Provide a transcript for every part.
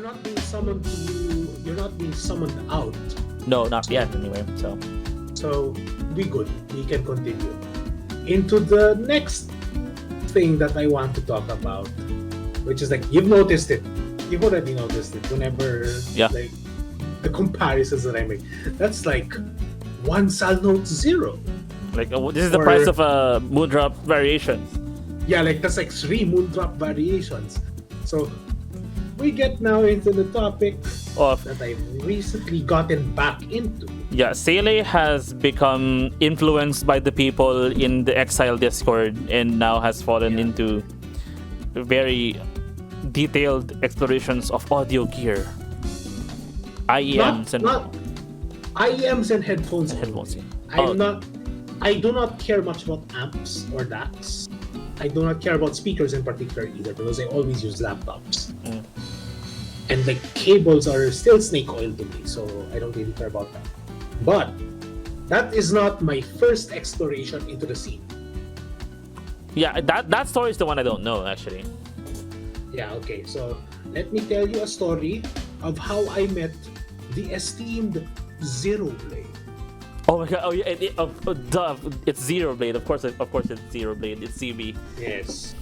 not being summoned to. You're not being summoned out. No, not yet. Anyway, So we good. We can continue into the next thing that I want to talk about, which is like you've noticed it. You've already noticed it. Whenever like the comparisons that I make, that's like one Salnotes Zero. Like this is the price of a moondrop variation. Yeah, like that's like 3 moondrop variations. So we get now into the topic that I've recently gotten back into. Yeah, Seele has become influenced by the people in the Exile Discord and now has fallen into very detailed explorations of audio gear. IEMs not IEMs and headphones. I do not care much about amps or DACs. I do not care about speakers in particular either because I always use laptops. And like cables are still snake oil to me, so I don't really care about that. But that is not my first exploration into the scene. Yeah, that story is the one I don't know actually. Yeah, okay. So let me tell you a story of how I met the esteemed Zero Blade. Oh my god! Oh yeah, it's Zero Blade. Of course, it's Zero Blade. It's ZB. Yes,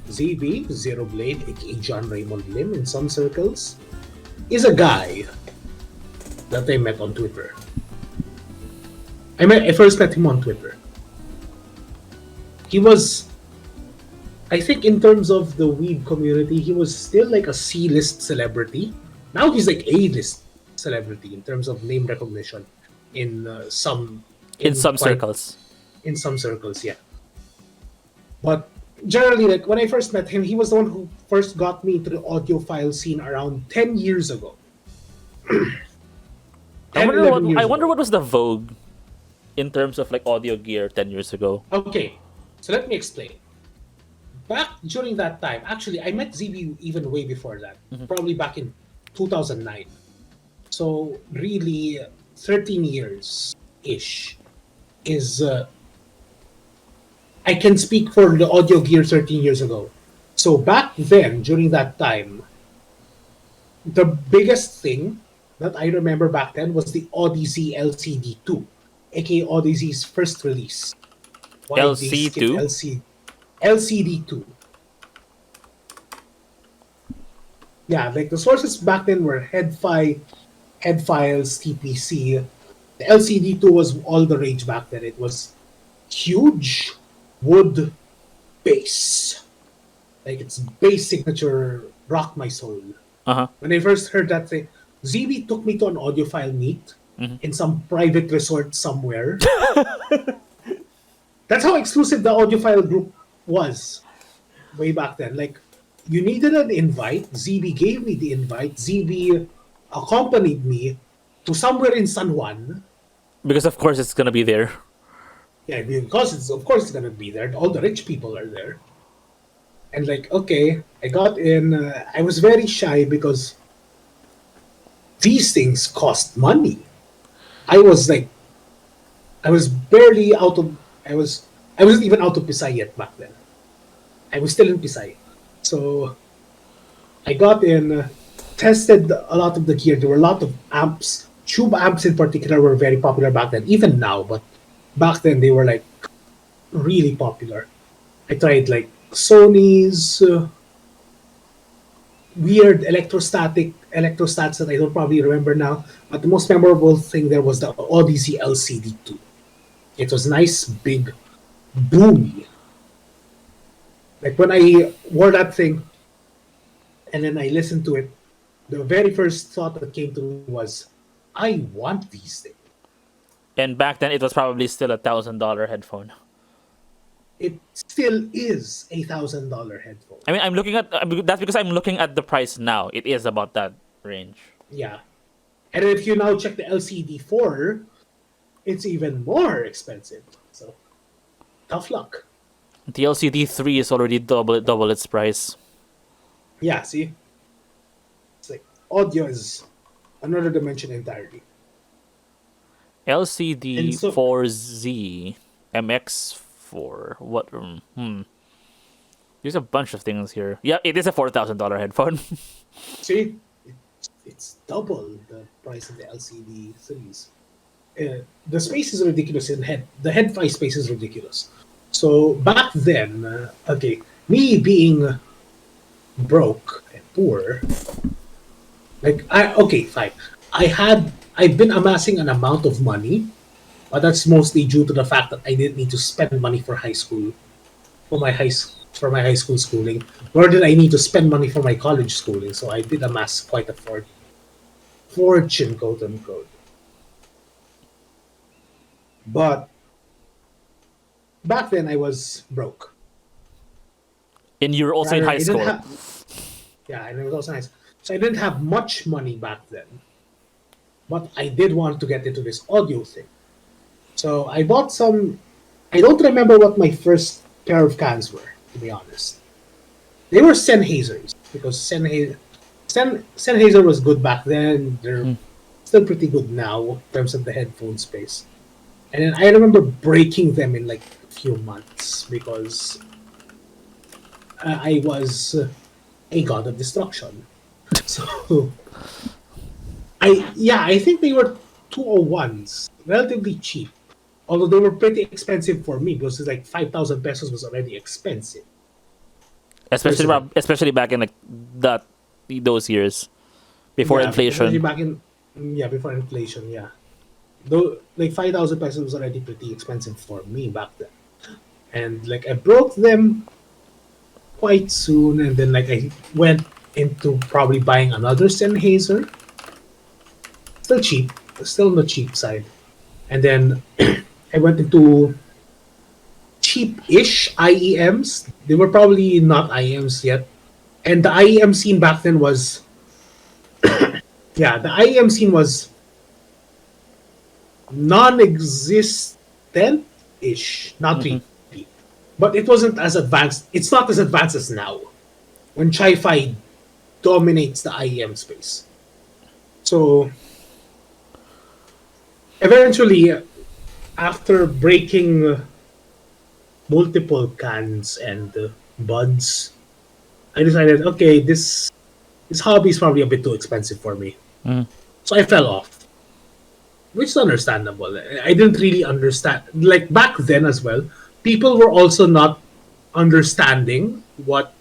ZB Zero Blade, aka John Raymond Lim in some circles, is a guy that I met on Twitter. I first met him on Twitter. He was, I think, in terms of the weeb community, he was still like a C-list celebrity. Now he's like A-list celebrity in terms of name recognition in some circles. In some circles, yeah. But generally, like when I first met him, he was the one who first got me into the audiophile scene around 10 years ago. I wonder what was the vogue in terms of like audio gear 10 years ago. Okay, so let me explain. Back during that time, actually, I met ZB even way before that. Probably back in 2009. So really, 13 years-ish is... I can speak for the audio gear 13 years ago. So back then, during that time, the biggest thing that I remember back then was the Audeze LCD2, aka Audeze's first release. LC2? LCD2. Yeah, like the sources back then were Headfiles, TPC. The LCD2 was all the rage back then. It was huge wood bass. Like its bass signature rocked my soul. When I first heard that thing, ZB took me to an audiophile meet in some private resort somewhere. That's how exclusive the audiophile group was way back then. Like, you needed an invite. ZB gave me the invite. ZB accompanied me to somewhere in San Juan. Because of course it's gonna be there. Yeah, because it's gonna be there. All the rich people are there. And like, okay, I got in. I was very shy because these things cost money. I wasn't even out of Pisay yet back then. I was still in Pisay. So I got in, tested a lot of the gear. There were a lot of amps. Tube amps in particular were very popular back then, even now, but back then they were like really popular. I tried like Sony's weird electrostats that I don't probably remember now, but the most memorable thing there was the Audeze LCD2. It was nice, big, boomy. Like when I wore that thing and then I listened to it, the very first thought that came to me was, I want these things. And back then it was probably still $1,000 headphone. It still is $1,000 headphone. I mean, that's because I'm looking at the price now. It is about that range. Yeah. And if you now check the LCD4, it's even more expensive. So, tough luck. The LCD3 is already double its price. Yeah, see? It's like, audio is another dimension entirely. LCD4Z, MX4, what? There's a bunch of things here. Yeah, it is a $4,000 headphone. See? it's double the price of the LCD series. The space is ridiculous in head. The head fi space is ridiculous. So back then, okay, me being broke and poor, like I okay, fine. I've been amassing an amount of money, but that's mostly due to the fact that I didn't need to spend money for high school, for my high school schooling, nor did I need to spend money for my college schooling. So I did amass quite a fortune, quote unquote. But back then I was broke. And you're also in Rather, high I didn't school. have. Yeah, and it was also nice. So I didn't have much money back then, but I did want to get into this audio thing. So I bought some. I don't remember what my first pair of cans were, to be honest. They were Sennheisers because Sennheiser was good back then. They're still pretty good now in terms of the headphone space. And then I remember breaking them in like a few months because I was a god of destruction. So I think they were 201s, relatively cheap. Although they were pretty expensive for me because it's like 5,000 pesos was already expensive. Personally. Especially back in like that those years before Yeah, especially inflation. back in before inflation, yeah. Though like 5,000 pesos was already pretty expensive for me back then. And like I broke them quite soon and then like I went into probably buying another Sennheiser. Still cheap, still on the cheap side. And then I went into cheap-ish IEMs. They were probably not IEMs yet. And the IEM scene back then was the IEM scene was non-existent ish, not really. But it wasn't as advanced. It's not as advanced as now, when Chi-fi dominates the IEM space. So eventually, after breaking multiple cans and buds, I decided, okay, this hobby is probably a bit too expensive for me. So I fell off, which is understandable. I didn't really understand. Like back then as well, people were also not understanding what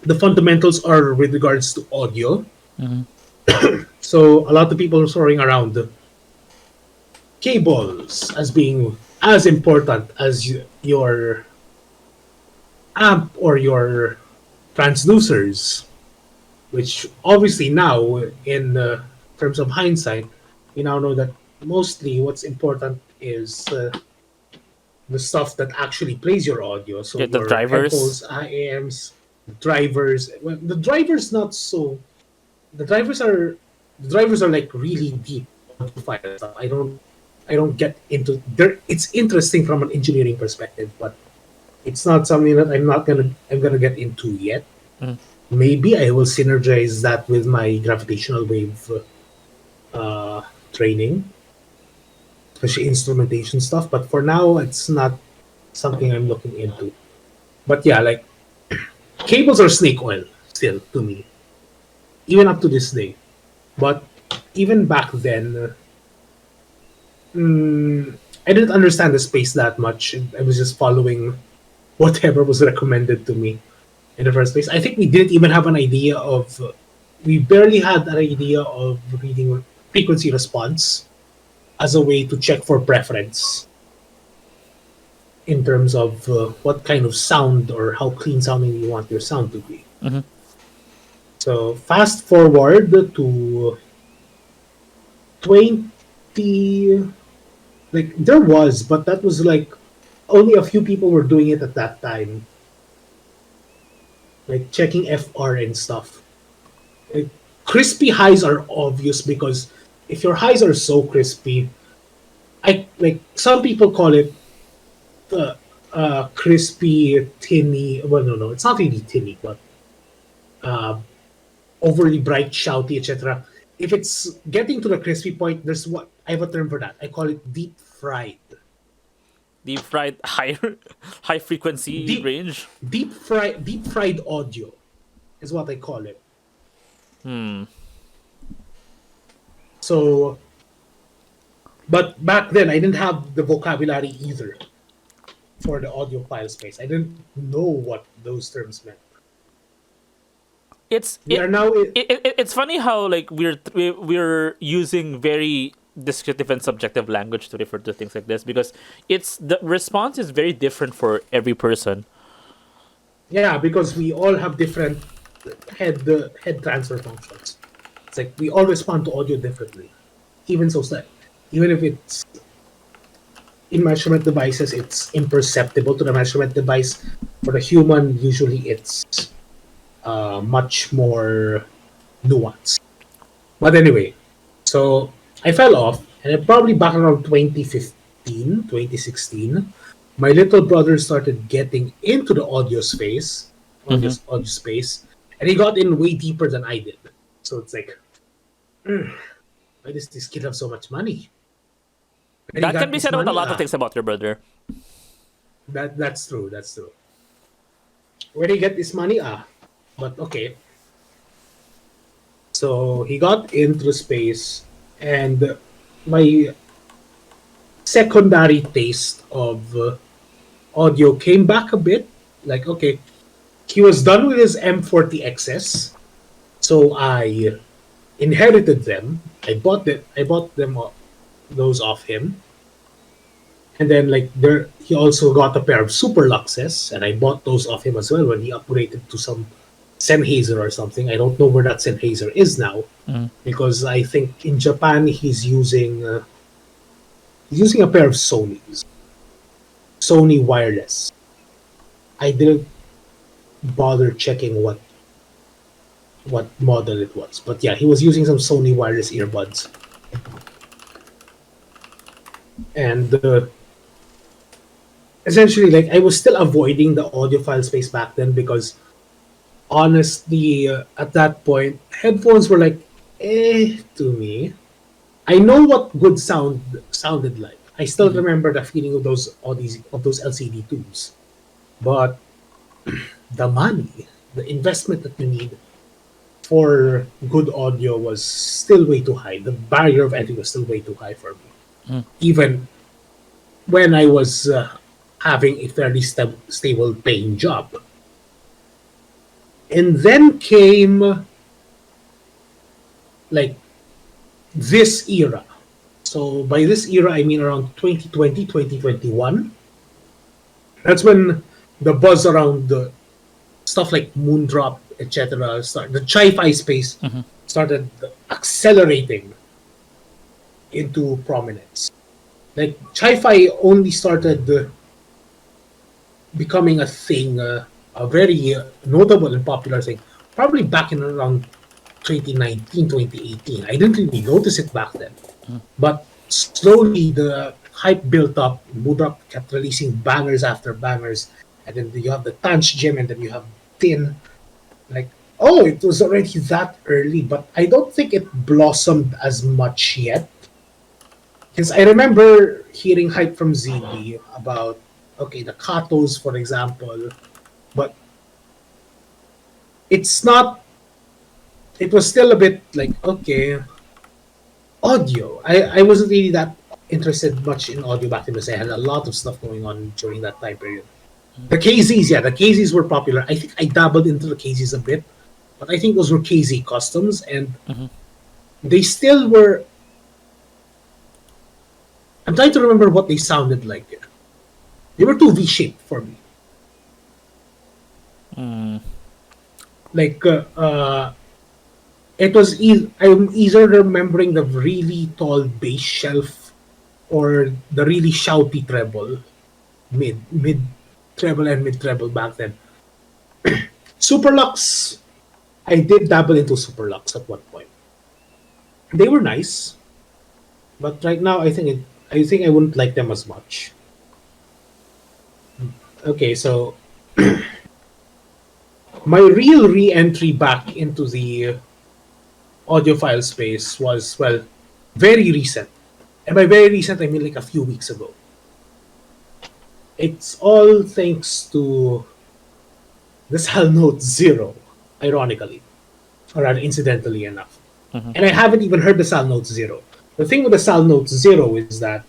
the fundamentals are with regards to audio. So a lot of people are throwing around cables as being as important as your amp or your transducers, which obviously now, in terms of hindsight, we now know that mostly what's important is the stuff that actually plays your audio. So Yeah, the your drivers. headphones, IAMs, drivers. Well, the drivers not so. The drivers are like really deep audiophile stuff. I don't get into there. It's interesting from an engineering perspective, but it's not something that I'm gonna get into yet. Maybe I will synergize that with my gravitational wave training, especially instrumentation stuff. But for now, it's not something I'm looking into. But yeah, like cables are snake oil still to me, even up to this day. But even back then, I didn't understand the space that much. I was just following whatever was recommended to me in the first place. I think we didn't even have an idea of. We barely had an idea of reading frequency response as a way to check for preference in terms of what kind of sound or how clean sounding you want your sound to be. So fast forward to 20, like there was, but that was like only a few people were doing it at that time, like checking FR and stuff. Like, crispy highs are obvious because if your highs are so crispy, I like some people call it crispy, tinny. Well, no, it's not really tinny, but overly bright, shouty, etc. If it's getting to the crispy point, there's what I have a term for that. I call it deep fried. Deep fried high frequency Deep, range. deep fried audio is what I call it. So, but back then I didn't have the vocabulary either for the audiophile space. I didn't know what those terms meant. It's We are now it's funny how like we're using very descriptive and subjective language to refer to things like this, because it's the response is very different for every person. yeah, because we all have different head transfer functions. It's like we all respond to audio differently. Even so, even if it's in measurement devices, it's imperceptible to the measurement device. For the human, usually it's much more nuanced. But anyway, so I fell off, and probably back around 2015, 2016, my little brother started getting into the Hmm. audio space, and he got in way deeper than I did. So it's like, why does this kid have so much money? When he That can got be this said about a money, lot of things about your brother. that's true, that's true. Where did he get this money? But okay. So he got into space, and my secondary taste of audio came back a bit. Like, okay, he was done with his M40XS, so I inherited them. I bought them those off him, and then like there, he also got a pair of Super Luxes, and I bought those off him as well when he upgraded to some Sennheiser or something. I don't know where that Sennheiser is now, Mm. because I think in Japan he's using a pair of Sony wireless. I didn't bother checking what model it was, but yeah, he was using some Sony wireless earbuds, and essentially, like I was still avoiding the audiophile space back then because honestly, at that point, headphones were like to me. I know what good sounded like. I still Hmm. remember the feeling of those LCD tubes, but the money, the investment that you need for good audio was still way too high. The barrier of entry was still way too high for me. Mm. Even when I was having a fairly stable paying job. And then came like this era. So by this era, I mean around 2020, 2021. That's when the buzz around the stuff like Moondrop, etc., the Chi-fi space Hmm. started accelerating into prominence. Like Chi-fi only started becoming a thing, a very notable and popular thing, probably back in around 2019, 2018. I didn't really notice it back then. But slowly the hype built up. Moondrop kept releasing bangers after bangers. And then you have the Tanch Gym, and then you have Tin. Like, oh, it was already that early, but I don't think it blossomed as much yet. Because I remember hearing hype from ZB about, okay, the Katos, for example, but it's not, it was still a bit like, okay, audio. I wasn't really that interested much in audio back then because I had a lot of stuff going on during that time period. The KZs, yeah, the KZs were popular. I think I dabbled into the KZs a bit, but I think those were KZ customs, and Hmm. they still were. I'm trying to remember what they sounded like. They were too V-shaped for me. Mm. Like it was. I'm either remembering the really tall bass shelf or the really shouty treble, mid treble and mid treble back then. Superlux, I did dabble into Superlux at one point. They were nice, but right now I think I wouldn't like them as much. Okay, so my real re-entry back into the audiophile space was, well, very recent. And by very recent, I mean like a few weeks ago. It's all thanks to the Salnotes Zero, ironically, or rather incidentally enough. And I haven't even heard the Salnotes Zero. The thing with the Salnotes Zero is that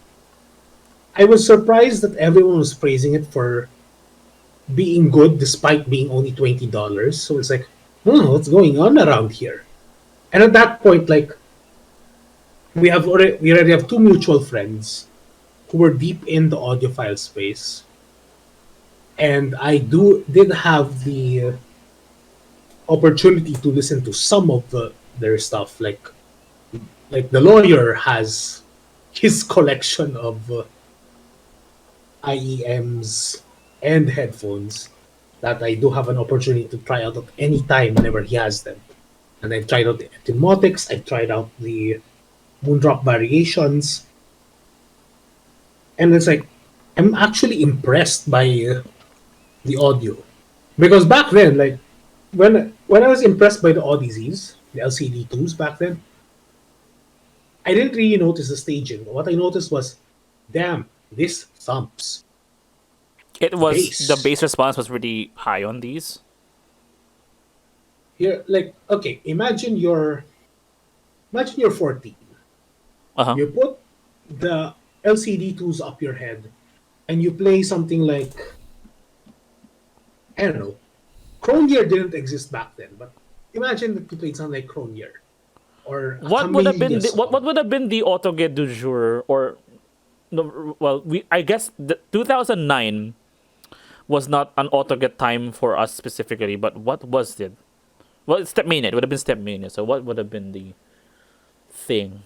I was surprised that everyone was praising it for being good despite being only $20. So it's like, what's going on around here? And at that point, like we already have two mutual friends who were deep in the audiophile space, and I did have the opportunity to listen to some of their stuff. Like the lawyer has his collection of IEMs and headphones that I do have an opportunity to try out at any time whenever he has them. And I've tried out the etymotics, I've tried out the moondrop variations, and it's like I'm actually impressed by the audio because back then, like when I was impressed by the Audezes, the LCD2s back then, I didn't really notice the staging. What I noticed was, damn, this thumps The bass. bass response was really high on these. Here, like, okay, imagine you're 14. Uh huh. You put the LCD2s up your head, and you play something like, I don't know, Cronier didn't exist back then, but imagine that you played something like Cronier or a What would have been Camellia the, what song. would have been the autoget du jour? Or no, well, we I guess the 2009 was not an autoget time for us specifically, but what was it? Well, it's step mania. It would have been step mania. So what would have been the thing?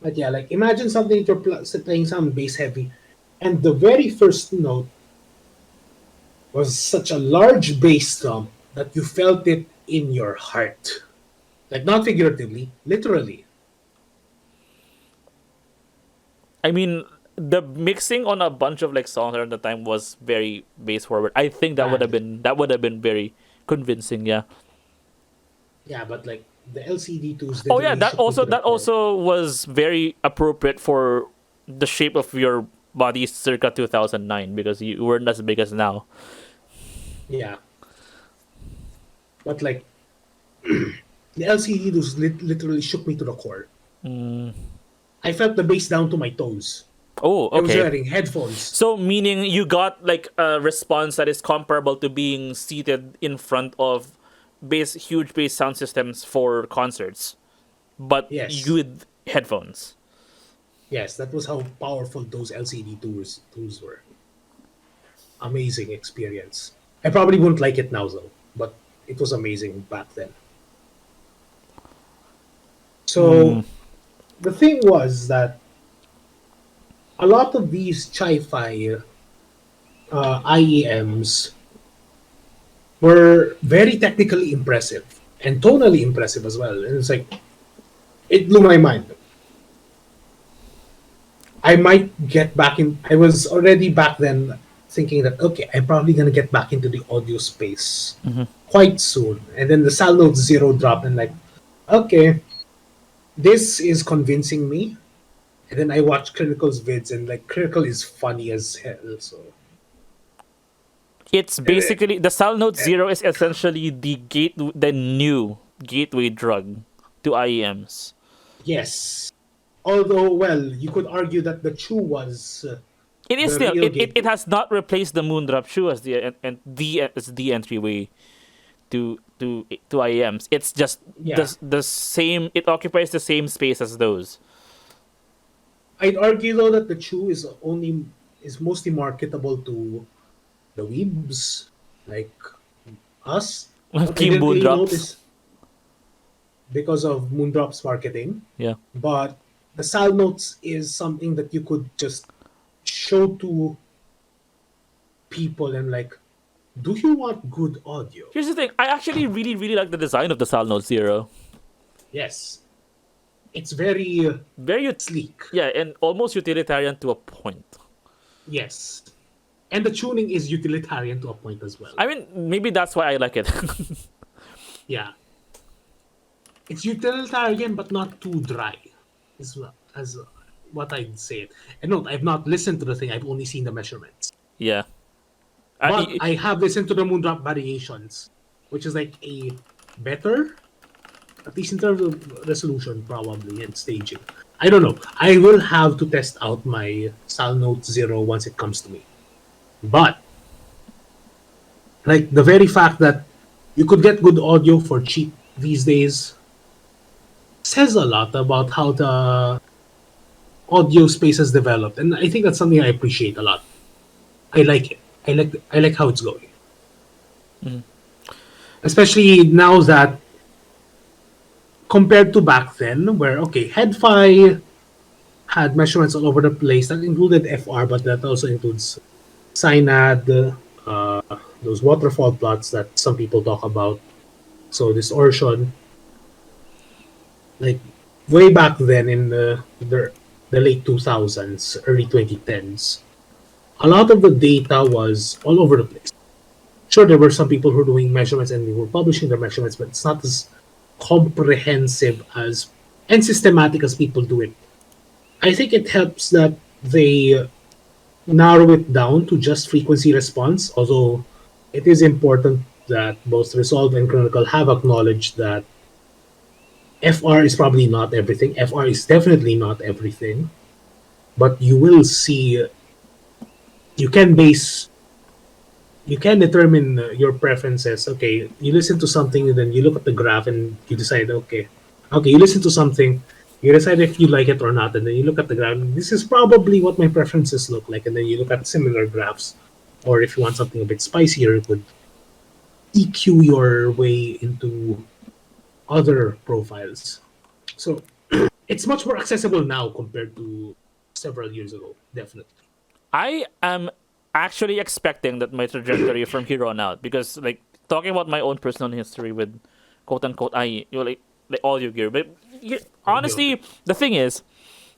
But yeah, like imagine something you're playing some bass heavy, and the very first note was such a large bass drum that you felt it in your heart. Like not figuratively, literally. I mean, the mixing on a bunch of like songs around the time was very bass forward. I think Bad. that would have been very convincing. Yeah. Yeah, but like the LCD2s Oh yeah, literally shook me to the that core. also was very appropriate for the shape of your body circa 2009 because you weren't as big as now. Yeah, but like the LCD2s literally shook me to the core. I felt the bass down to my toes. Oh, I was okay. wearing headphones. So meaning you got like a response that is comparable to being seated in front of huge bass sound systems for concerts, but you Yes, with headphones. yes, that was how powerful those LCD2s were. Amazing experience. I probably wouldn't like it now though, but it was amazing back then. Mm. So the thing was that a lot of these Chi-fi IEMs were very technically impressive and tonally impressive as well. And it's like it blew my mind. I might get back in. I was already back then thinking that okay, I'm probably gonna get back into the audio space quite soon. And then the Salnotes Zero dropped, and like, okay, this is convincing me. And then I watched Crinacle's vids, and like Crinacle is funny as hell. So It's and then, basically the Salnotes Zero is essentially the new gateway drug to IEMs. yes, although well, you could argue that the Chew was It is the still real it gateway. has not replaced the Moondrop Shoe as the entryway to IEMs. It's just Yeah, the same. It occupies the same space as those. I'd argue though that the Chew is mostly marketable to the weebs like us. But I Kim didn't really Moondrops. notice because of Moondrop's marketing. Yeah. But the Sal Notes is something that you could just show to people and like, do you want good audio? Here's the thing. I actually really like the design of the Salnotes Zero. Yes, it's very Very sleek. yeah, and almost utilitarian to a point. Yes, and the tuning is utilitarian to a point as well. I mean, maybe that's why I like it. Yeah, it's utilitarian but not too dry. As what I'd say. And note, I've not listened to the thing. I've only seen the measurements. Yeah. But I, I have listened to the Moondrop variations, which is like a better At least in terms of resolution, probably, and staging. I don't know. I will have to test out my Salnotes Zero once it comes to me. But like the very fact that you could get good audio for cheap these days says a lot about how the audio space has developed, and I think that's something I appreciate a lot. I like it. I like how it's going, Mhm. especially now that compared to back then, where okay, HeadFi had measurements all over the place. That included FR, but that also includes Synad, uh, those waterfall plots that some people talk about. So distortion, like way back then in the late 2000s, early 2010s, a lot of the data was all over the place. Sure, there were some people who were doing measurements and they were publishing their measurements, but it's not as comprehensive as and systematic as people do it. I think it helps that they narrow it down to just frequency response, although it is important that both Resolve and Crinacle have acknowledged that FR is probably not everything. FR is definitely not everything, but you will see you can base you can determine your preferences. Okay, you listen to something, and then you look at the graph and you decide, okay, you listen to something, you decide if you like it or not, and then you look at the graph. This is probably what my preferences look like, and then you look at similar graphs. Or if you want something a bit spicier, you could EQ your way into other profiles. So it's much more accessible now compared to several years ago, definitely. I am actually expecting that my trajectory from here on out, because like talking about my own personal history with quote unquote like audio gear, but Audio. honestly, the thing is,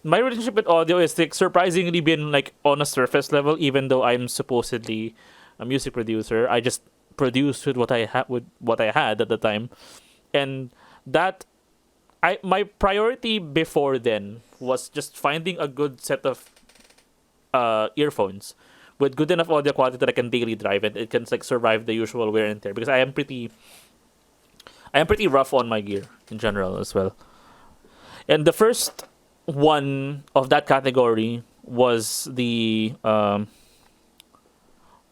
my relationship with audio is like surprisingly been like on a surface level. Even though I'm supposedly a music producer, I just produced with what I had at the time, and that I my priority before then was just finding a good set of earphones with good enough audio quality that I can daily drive and it can like survive the usual wear and tear, because I am pretty rough on my gear in general as well. And the first one of that category was the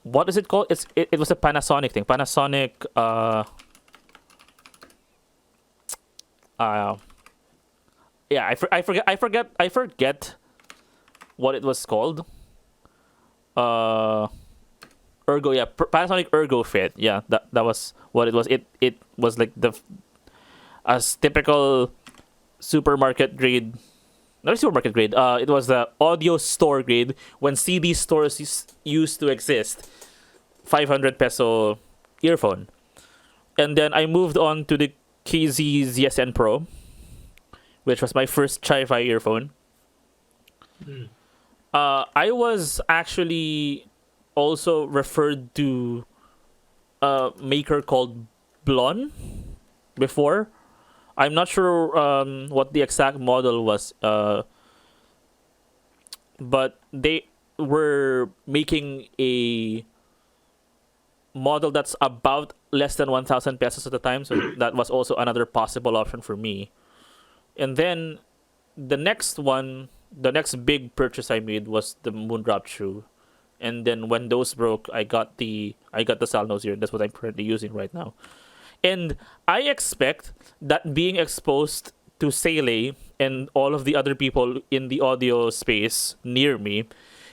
what is it called? It was a Panasonic thing. Panasonic uh yeah, I forget what it was called. Uh Ergo, yeah, Panasonic Ergo Fit. Yeah, that was what it was. It was like the as typical supermarket grade, not supermarket grade. It was the audio store grade when CD stores used to exist. 500 peso earphone, and then I moved on to the KZ ZSN Pro, which was my first Chi-fi earphone. Mm. I was actually also referred to a maker called Blon before. I'm not sure what the exact model was, but they were making a model that's about less than 1,000 pesos at the time, so that was also another possible option for me. And then the next one, the next big purchase I made was the Moondrop shoe. And then when those broke, I got the Salnotes Zero. That's what I'm currently using right now. And I expect that being exposed to Seele and all of the other people in the audio space near me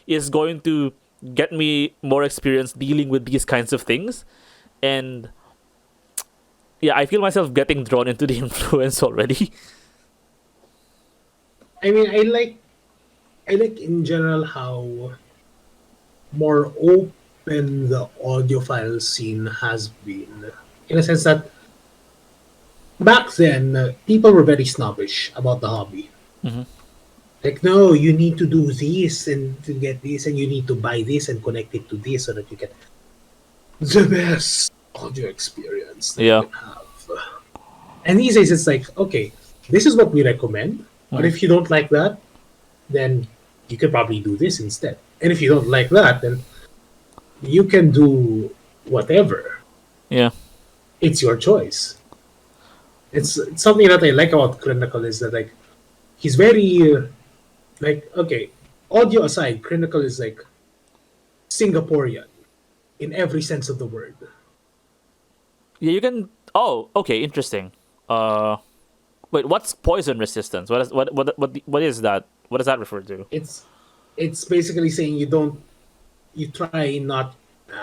is going to get me more experience dealing with these kinds of things. And yeah, I feel myself getting drawn into the influence already. I mean, I like in general how more open the audiophile scene has been, in a sense that back then people were very snobbish about the hobby. Hmm. Like, no, you need to do this and to get this, and you need to buy this and connect it to this so that you get the best audio experience that you Yeah. can have. And these days, it's like, okay, this is what we recommend. But Mhm. if you don't like that, then you could probably do this instead. And if you don't like that, then you can do whatever. Yeah. It's your choice. It's something that I like about Crinacle is that like he's very like okay, audio aside, Crinacle is like Singaporean in every sense of the word. Yeah, you can. Oh, okay, interesting. Uh, Wait, what's poison resistance? What is that? What does that refer to? It's it's basically saying you try not.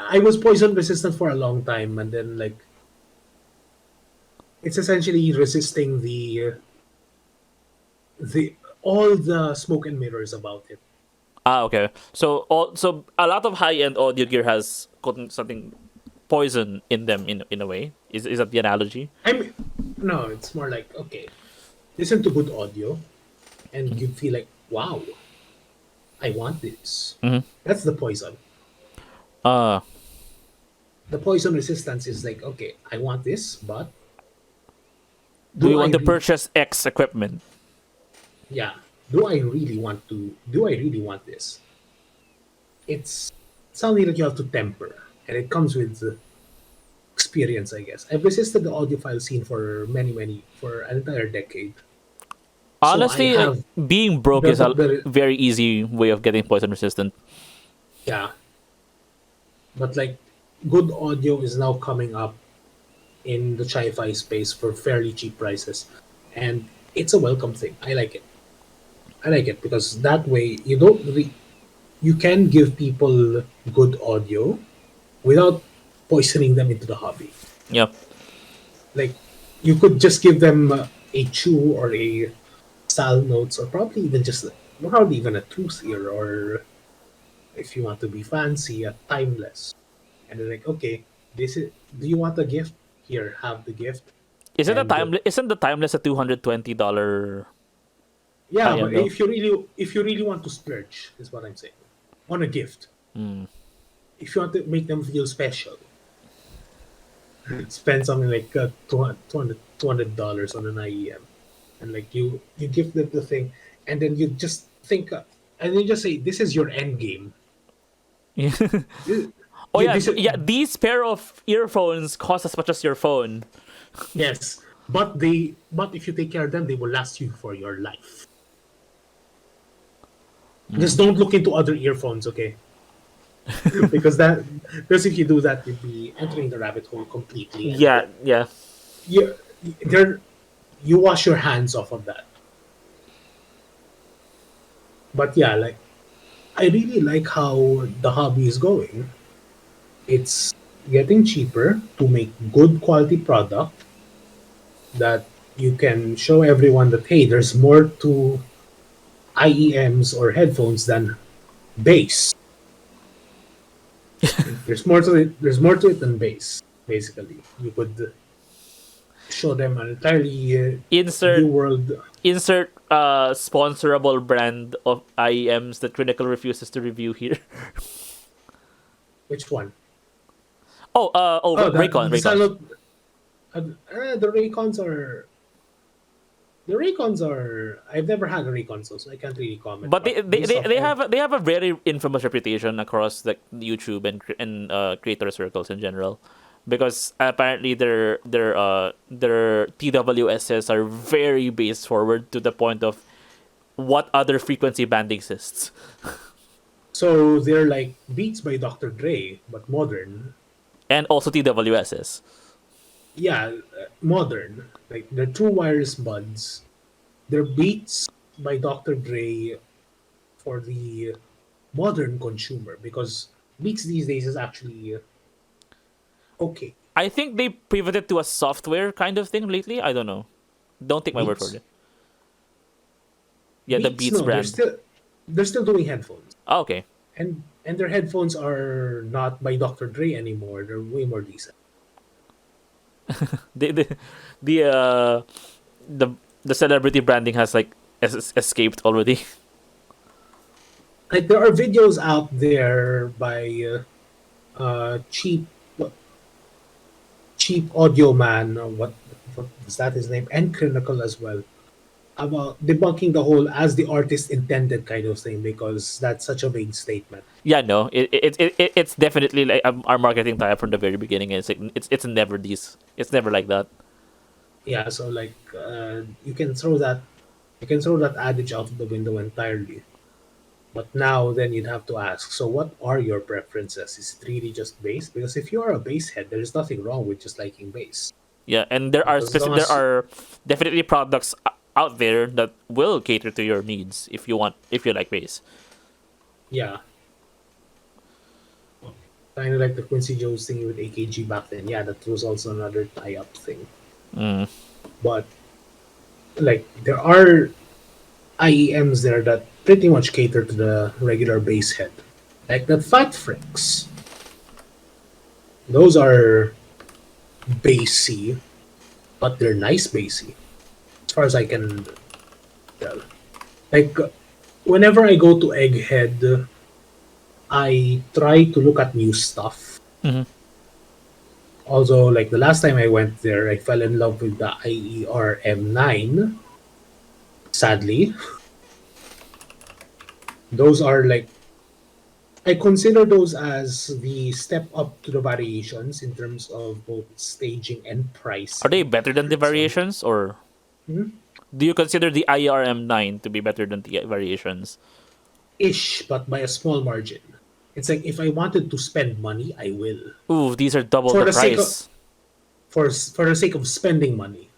I was poison resistant for a long time, and then like it's essentially resisting the all the smoke and mirrors about it. Ah, okay. So a lot of high end audio gear has gotten something poison in them in a way. Is that the analogy? I mean, no, it's more like okay, listen to good audio, and you feel like wow, I want this. Mm-hmm. That's the poison. Uh, The poison resistance is like okay, I want this, but do do you I want to really? purchase X equipment? Yeah, do I really want to? Do I really want this? It's something that you have to temper, and it comes with experience, I guess. I've resisted the audiophile scene for for an entire decade, so I Honestly, like have being broke is built a up the very easy way of getting poison resistant. yeah. But like, good audio is now coming up in the Chi-fi space for fairly cheap prices, and it's a welcome thing. I like it. I like it because that way you can give people good audio without poisoning them into the hobby. Yep. Like you could just give them a chew or a Salnotes or probably even a tooth ear or if you want to be fancy, a timeless. And they're like, okay, this is. Do you want a gift? Here, have the gift. And Isn't the timeless a $220 yeah, high but end though? if you really want to splurge, is what I'm saying, on a gift. If you want to make them feel special, spend something like $200 on an IEM, and like you give them the thing, and then you just think, and you just say, this is your end game. Yeah. This, Oh yeah, this is, yeah. These pair of earphones cost as much as your phone. yes, but if you take care of them, they will last you for your life. Just don't look into other earphones, okay? because that because if you do that, you'd be entering the rabbit hole completely, and Yeah, yeah. you there you wash your hands off of that. But yeah, like I really like how the hobby is going. It's getting cheaper to make good quality product that you can show everyone that hey, there's more to IEMs or headphones than bass. There's more to it. There's more to it than bass. Basically, you could show them an entirely new Insert world. sponsorable brand of IEMs that Crinacle refuses to review here. Which one? Oh, Oh, Raycon, the Raycon. Salnote. The Raycons are. The Raycons are. I've never had a Raycon, so I can't really comment. But But based off, they have a very infamous reputation across like YouTube and creator circles in general, because apparently their TWSs are very base forward to the point of what other frequency band exists. so they're like Beats by Dr. Dre, but modern. And also TWSs. Yeah, modern. Like they're true wireless buds. They're Beats by Dr. Dre for the modern consumer because Beats these days is actually okay. I think they pivoted to a software kind of thing lately. I don't know. Don't take my word for Beats, it. Yeah, the Beats, Beats no, brand. they're still doing headphones, Oh, okay. and their headphones are not by Dr. Dre anymore. They're way more decent. The the the uh the the celebrity branding has like escaped already. Like there are videos out there by cheap cheap audio man. What is that his name? And Crinacle as well about debunking the whole as the artist intended kind of thing because that's such a vague statement. Yeah, no, it's definitely like our marketing type from the very beginning. It's like, it's never these. It's never like that. Yeah, so like you can throw that adage out of the window entirely. But now then you'd have to ask, so what are your preferences? Is it really just bass? Because if you are a bass head, there's nothing wrong with just liking bass. Yeah, and there are Because as long there as are definitely products out there that will cater to your needs if you like bass. yeah, kind of like the Quincy Jones thing with AKG back then. Yeah, that was also another tie-up thing. Mm. But like there are IEMs there that pretty much cater to the regular bass head. Like the Fat Fricks. Those are bassy, but they're nice bassy, as far as I can tell. Like whenever I go to Egghead, I try to look at new stuff. Hmm. Although, like the last time I went there, I fell in love with the IER M9. Sadly, those are like I consider those as the step up to the variations in terms of both staging and Are they pricing. better than the So, variations, or hmm, do you consider the IRM9 to be better than the variations? ish, but by a small margin. It's like if I wanted to spend money, I will. Ooh, these are double For the the sake of price. for the sake of spending money,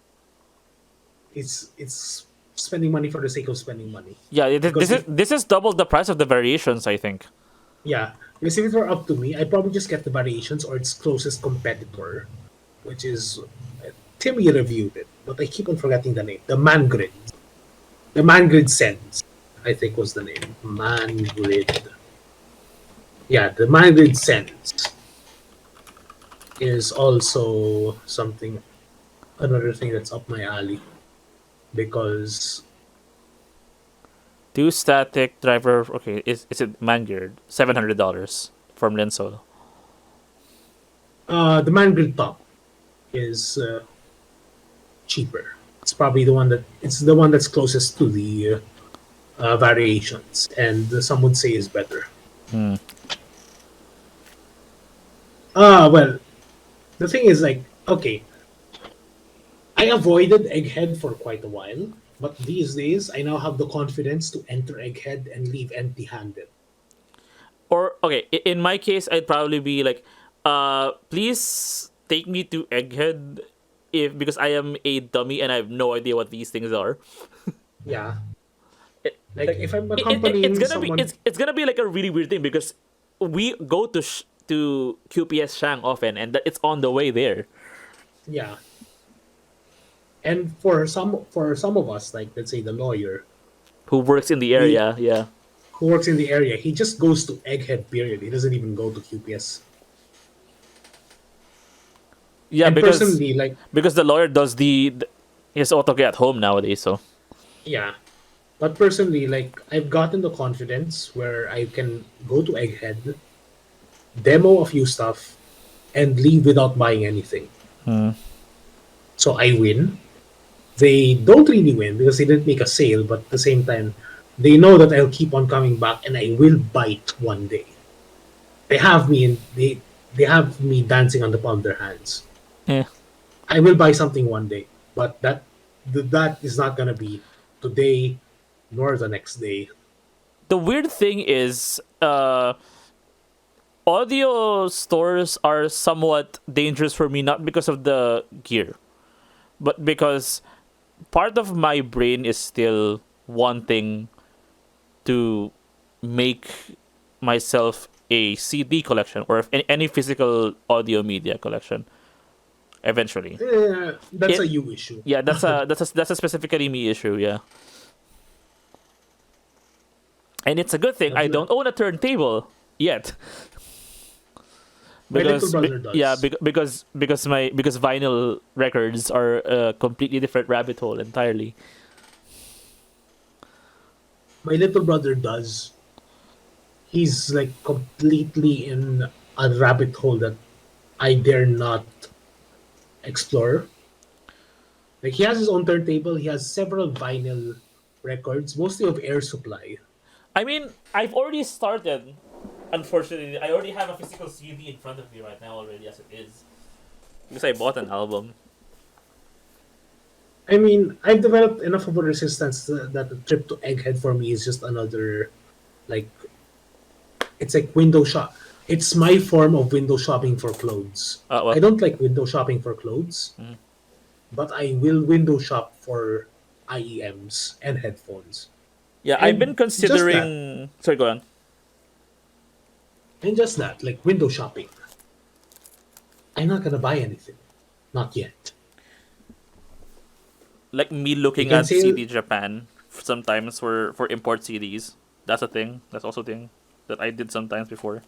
it's spending money for the sake of spending money. Yeah, Because if this is double the price of the variations, I think. yeah, because if it were up to me, I'd probably just get the variations or its closest competitor, which is Timmy reviewed it, but I keep on forgetting the name. The Mangrid Sense, I think was the name. Mangrid. Yeah, the Mangrid Sense is also something another thing that's up my alley because Two static driver. Okay, is it Mangeard? $700 from Linsol. the Mangrid Top is cheaper. It's the one that's closest to the variations, and some would say is better. Hmm. Well, the thing is like okay, I avoided Egghead for quite a while, but these days I now have the confidence to enter Egghead and leave empty-handed. Or okay, in my case, I'd probably be like, please take me to Egghead, if because I am a dummy and I have no idea what these things are. Yeah, It, like like if I'm accompanying someone, it's gonna be like a really weird thing because we go to QPS Shang often, and it's on the way there. yeah, and for some of us, like let's say the lawyer, Who works in the he area? Yeah, who works in the area, he just goes to Egghead. Period. He doesn't even go to QPS. yeah, And personally, like because the lawyer does his AutoCAD at home nowadays. So yeah, but personally, like I've gotten the confidence where I can go to Egghead, demo a few stuff, and leave without buying anything. So I win. They don't really win because they didn't make a sale, but at the same time, they know that I'll keep on coming back and I will bite one day. They have me dancing on the palm of their hands. yeah. I will buy something one day, but that is not gonna be today nor the next day. The weird thing is, audio stores are somewhat dangerous for me, not because of the gear, but because part of my brain is still wanting to make myself a CD collection or if any physical audio media collection eventually. That's a It you issue. Yeah, that's a specifically me issue. Yeah, and it's a good thing But I don't own a turntable yet. my little brother does. Because vinyl records are a completely different rabbit hole entirely. My little brother does. He's like completely in a rabbit hole that I dare not explore. Like he has his own turntable. He has several vinyl records, mostly of Air Supply. I mean, I've already started. Unfortunately, I already have a physical CD in front of me right now already as it is because I bought an album. I mean, I've developed enough of a resistance that the trip to Egghead for me is just another, like, it's like window shop. It's my form of window shopping for clothes. I Well, don't like window shopping for clothes, mhm. but I will window shop for IEMs and headphones. Yeah, I've been And just that, considering. Sorry, go on. like window shopping. I'm not gonna buy anything. Not yet. Like me You looking can at say CD Japan sometimes for import CDs. That's a thing. That's also a thing that I did sometimes before.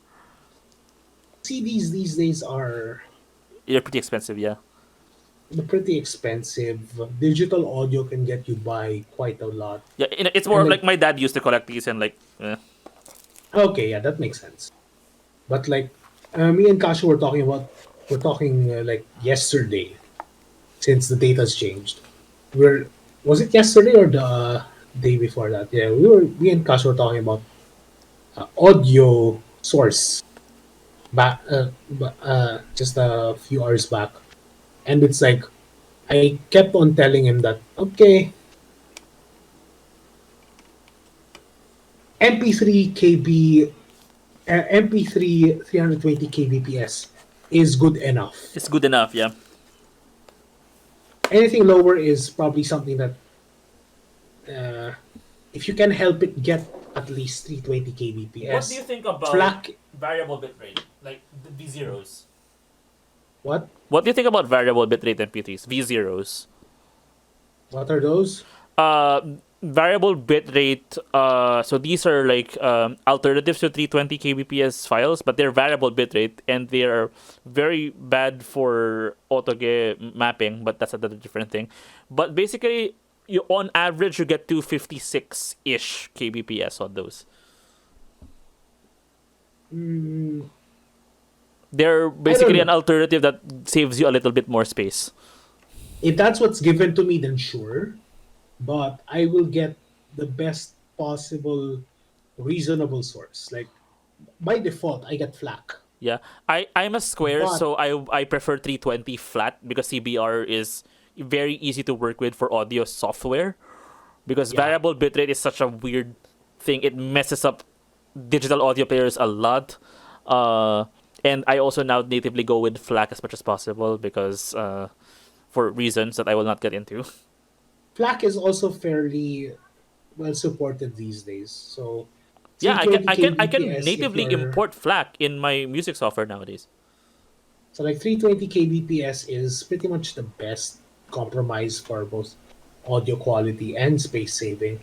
CDs these days are They're pretty expensive, yeah. pretty expensive. Digital audio can get you by quite a lot. Yeah, it's more And of like like, my dad used to collect these and like, okay, yeah, that makes sense. But like, me and Kasha we're talking like yesterday, since the date has changed. We're Was it yesterday or the day before that? Yeah, me and Kasha were talking about audio source back just a few hours back, and it's like I kept on telling him that okay, MP3 KB, MP3 320 kbps is good enough. it's good enough, yeah. Anything lower is probably something that uh, if you can help it get at least 320 What do you kbps, think about FLAC, variable bitrate, like the V zeros? what? What do you think about variable bitrate MP3s, V zeros? What are those? Uh, Variable bitrate. So these are like alternatives to 320 kbps files, but they're variable bitrate and they are very bad for autoge mapping. But that's another different thing. But basically, you on average you get 256 ish kbps on those. Mm, They're I don't basically an know. alternative that saves you a little bit more space. If that's what's given to me, then sure. But I will get the best possible reasonable source. Like by default, I get FLAC. Yeah, I'm a square, But so I prefer 320 flat because CBR is very easy to work with for audio software. Because yeah, variable bitrate is such a weird thing; it messes up digital audio players a lot. Uh, and I also now natively go with FLAC as much as possible because for reasons that I will not get into. FLAC is also fairly well supported these days. So Yeah, 320 I can kbps if natively you're import FLAC in my music software nowadays. so like 320 kbps is pretty much the best compromise for both audio quality and space saving.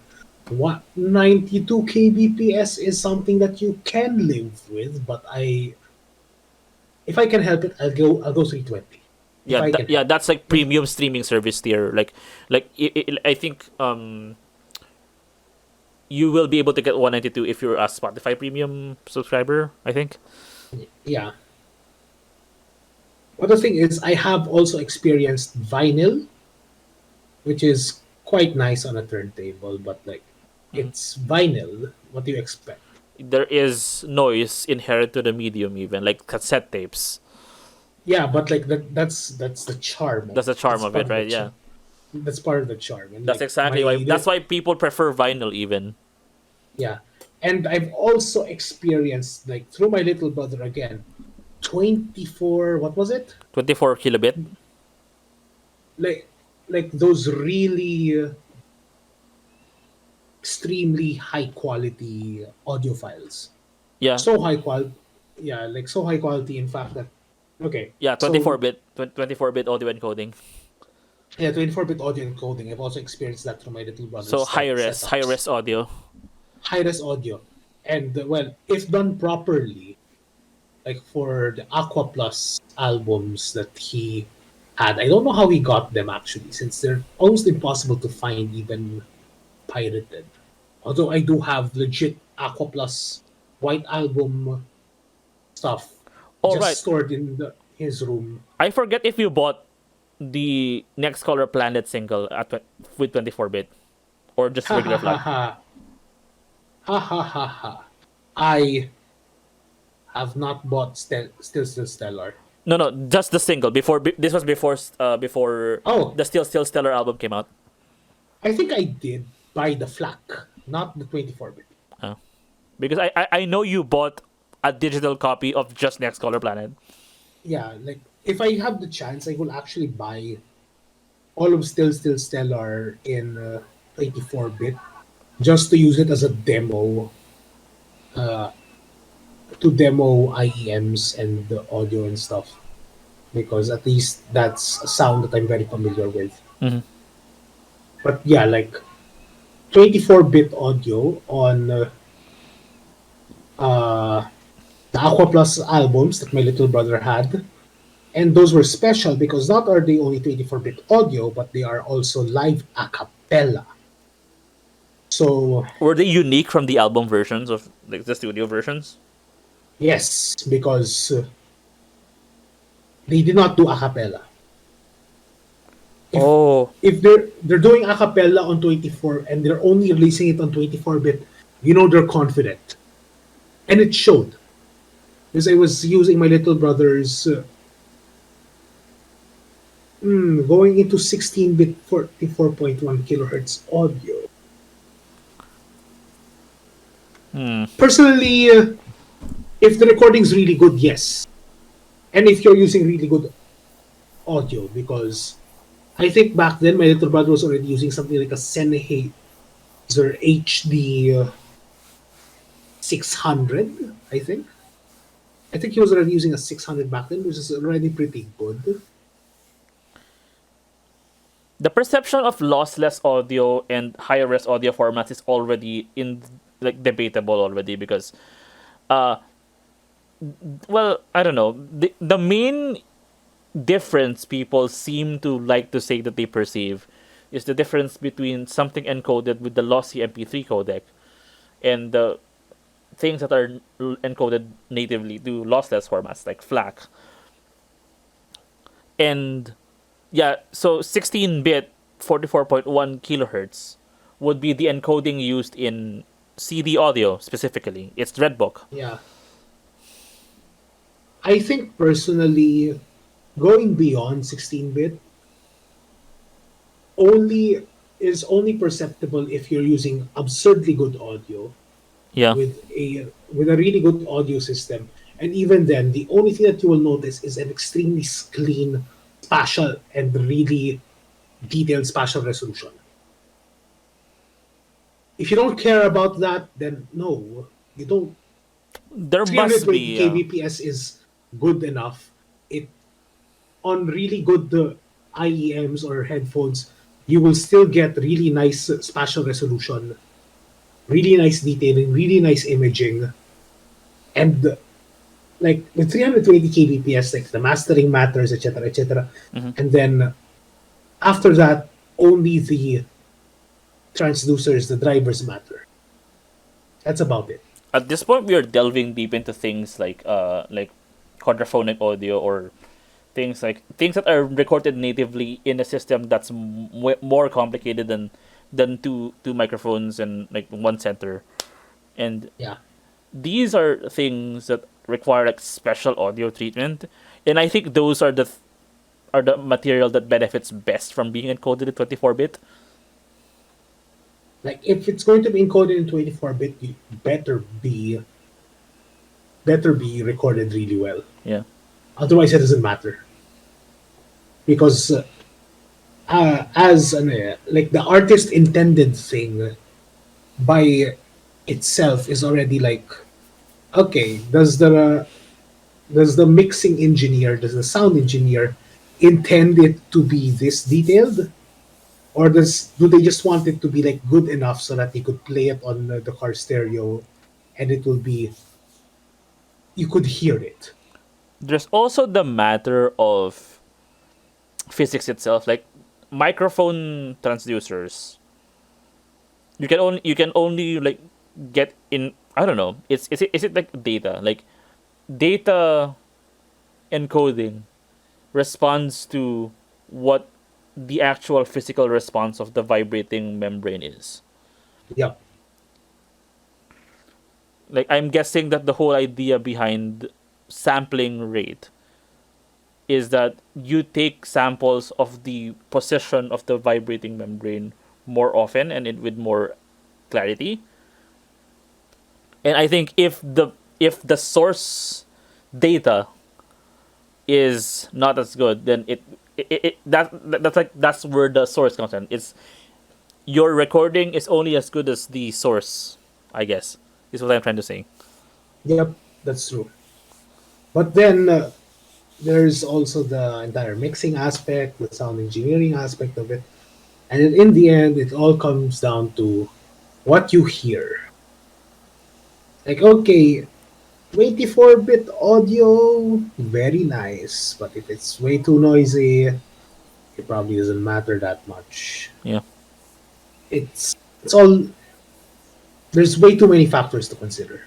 What 92 kbps is something that you can live with, but I if I can help it, I'll go 320 if Yeah, I can yeah, help it. that's like If premium streaming service tier. I think you will be able to get 192 if you're a Spotify premium subscriber, I think. yeah, but the thing is, I have also experienced vinyl, which is quite nice on a turntable, but like Mhm. it's vinyl. What do you expect? There is noise inherent to the medium, even like cassette tapes. Yeah, but like that's the charm of That's the it. charm of it, right? Yeah, That's part of the charm. And that's like exactly why. That's why people prefer vinyl, even yeah, and I've also experienced like through my little brother again, 24. What was it? 24 kilobit. Like those really extremely high quality audio files. Yeah, So high quality, yeah, like so high quality. In fact, that okay. yeah, So 24-bit audio encoding. yeah, 24-bit audio encoding. I've also experienced that through my little brother's So high setups. res audio. High-res audio, and well, if done properly, like for the Aquaplus albums that he had, I don't know how he got them actually, since they're almost impossible to find even pirated. Although I do have legit Aquaplus White Album stuff All just right, stored in his room. I forget if you bought the Next Color Planet single with 24-bit or just Ha ha regular ha FLAC. ha ha ha ha ha. I have not bought Still Stellar. No, no, just the single. This was before Oh, the Still Stellar album came out. I think I did buy the FLAC, not the 24-bit. Oh. Because I know you bought a digital copy of just Next Color Planet. Yeah, like if I have the chance, I will actually buy all of Still Stellar in 24-bit just to use it as a demo, to demo IEMs and the audio and stuff, because at least that's a sound that I'm very familiar with. Mm-hmm. But yeah, like 24-bit audio on the Aquaplus albums that my little brother had. And those were special because not are they only 24-bit audio, but they are also live a cappella. So, Were they unique from the album versions of like the studio versions? yes, because they did not do a cappella. If Oh, they're doing a cappella on 24 and they're only releasing it on 24-bit, you know they're confident. And it showed. Because I was using my little brother's going into 16-bit 44.1 kilohertz audio. Personally, if the recording's really good, yes. And if you're using really good audio, because I think back then my little brother was already using something like a Sennheiser HD 600, I think. I think he was already using a 600 back then, which is already pretty good. the perception of lossless audio and higher res audio formats is already in like debatable already because uh well, I don't know. The main difference people seem to like to say that they perceive is the difference between something encoded with the lossy MP3 codec and the things that are encoded natively to lossless formats like FLAC. And yeah, so 16-bit 44.1 kilohertz would be the encoding used in CD audio specifically. It's Redbook. Yeah. I think personally, going beyond 16-bit only is only perceptible if you're using absurdly good audio Yeah. with a really good audio system. And even then, the only thing that you will notice is an extremely clean spatial and really detailed spatial resolution. If you don't care about that, then no, you don't. There must 320 be. kbps is good enough. It on really good IEMs or headphones, you will still get really nice spatial resolution, really nice detailing, really nice imaging, and like with 320 kbps, like the mastering matters, etc., etc. Mhm. And then after that, only the transducers, the drivers matter. That's about it. At this point, we are delving deep into things like quadraphonic audio or things that are recorded natively in a system that's more complicated than two microphones and like one center. And Yeah. these are things that require like special audio treatment, and I think those are are the material that benefits best from being encoded in 24-bit. Like if it's going to be encoded in 24-bit, you better be recorded really well. Yeah. Otherwise, it doesn't matter because as an like the artist intended thing by itself is already like, okay, does the mixing engineer, does the sound engineer intend it to be this detailed, or do they just want it to be like good enough so that you could play it on the car stereo and it will be, you could hear it. There's also the matter of physics itself, like microphone transducers. You can only like get in. I don't know. Is it like data? Like data encoding responds to what the actual physical response of the vibrating membrane is. Yeah. Like I'm guessing that the whole idea behind sampling rate is that you take samples of the position of the vibrating membrane more often and with more clarity. And I think if the source data is not as good, then that's where the source comes in. It's your recording is only as good as the source, I guess. Is what I'm trying to say. Yep, that's true. But then there's also the entire mixing aspect, the sound engineering aspect of it. And in the end, it all comes down to what you hear. Like, okay, 24-bit audio, very nice. But if it's way too noisy, it probably doesn't matter that much. Yeah. It's all, there's way too many factors to consider.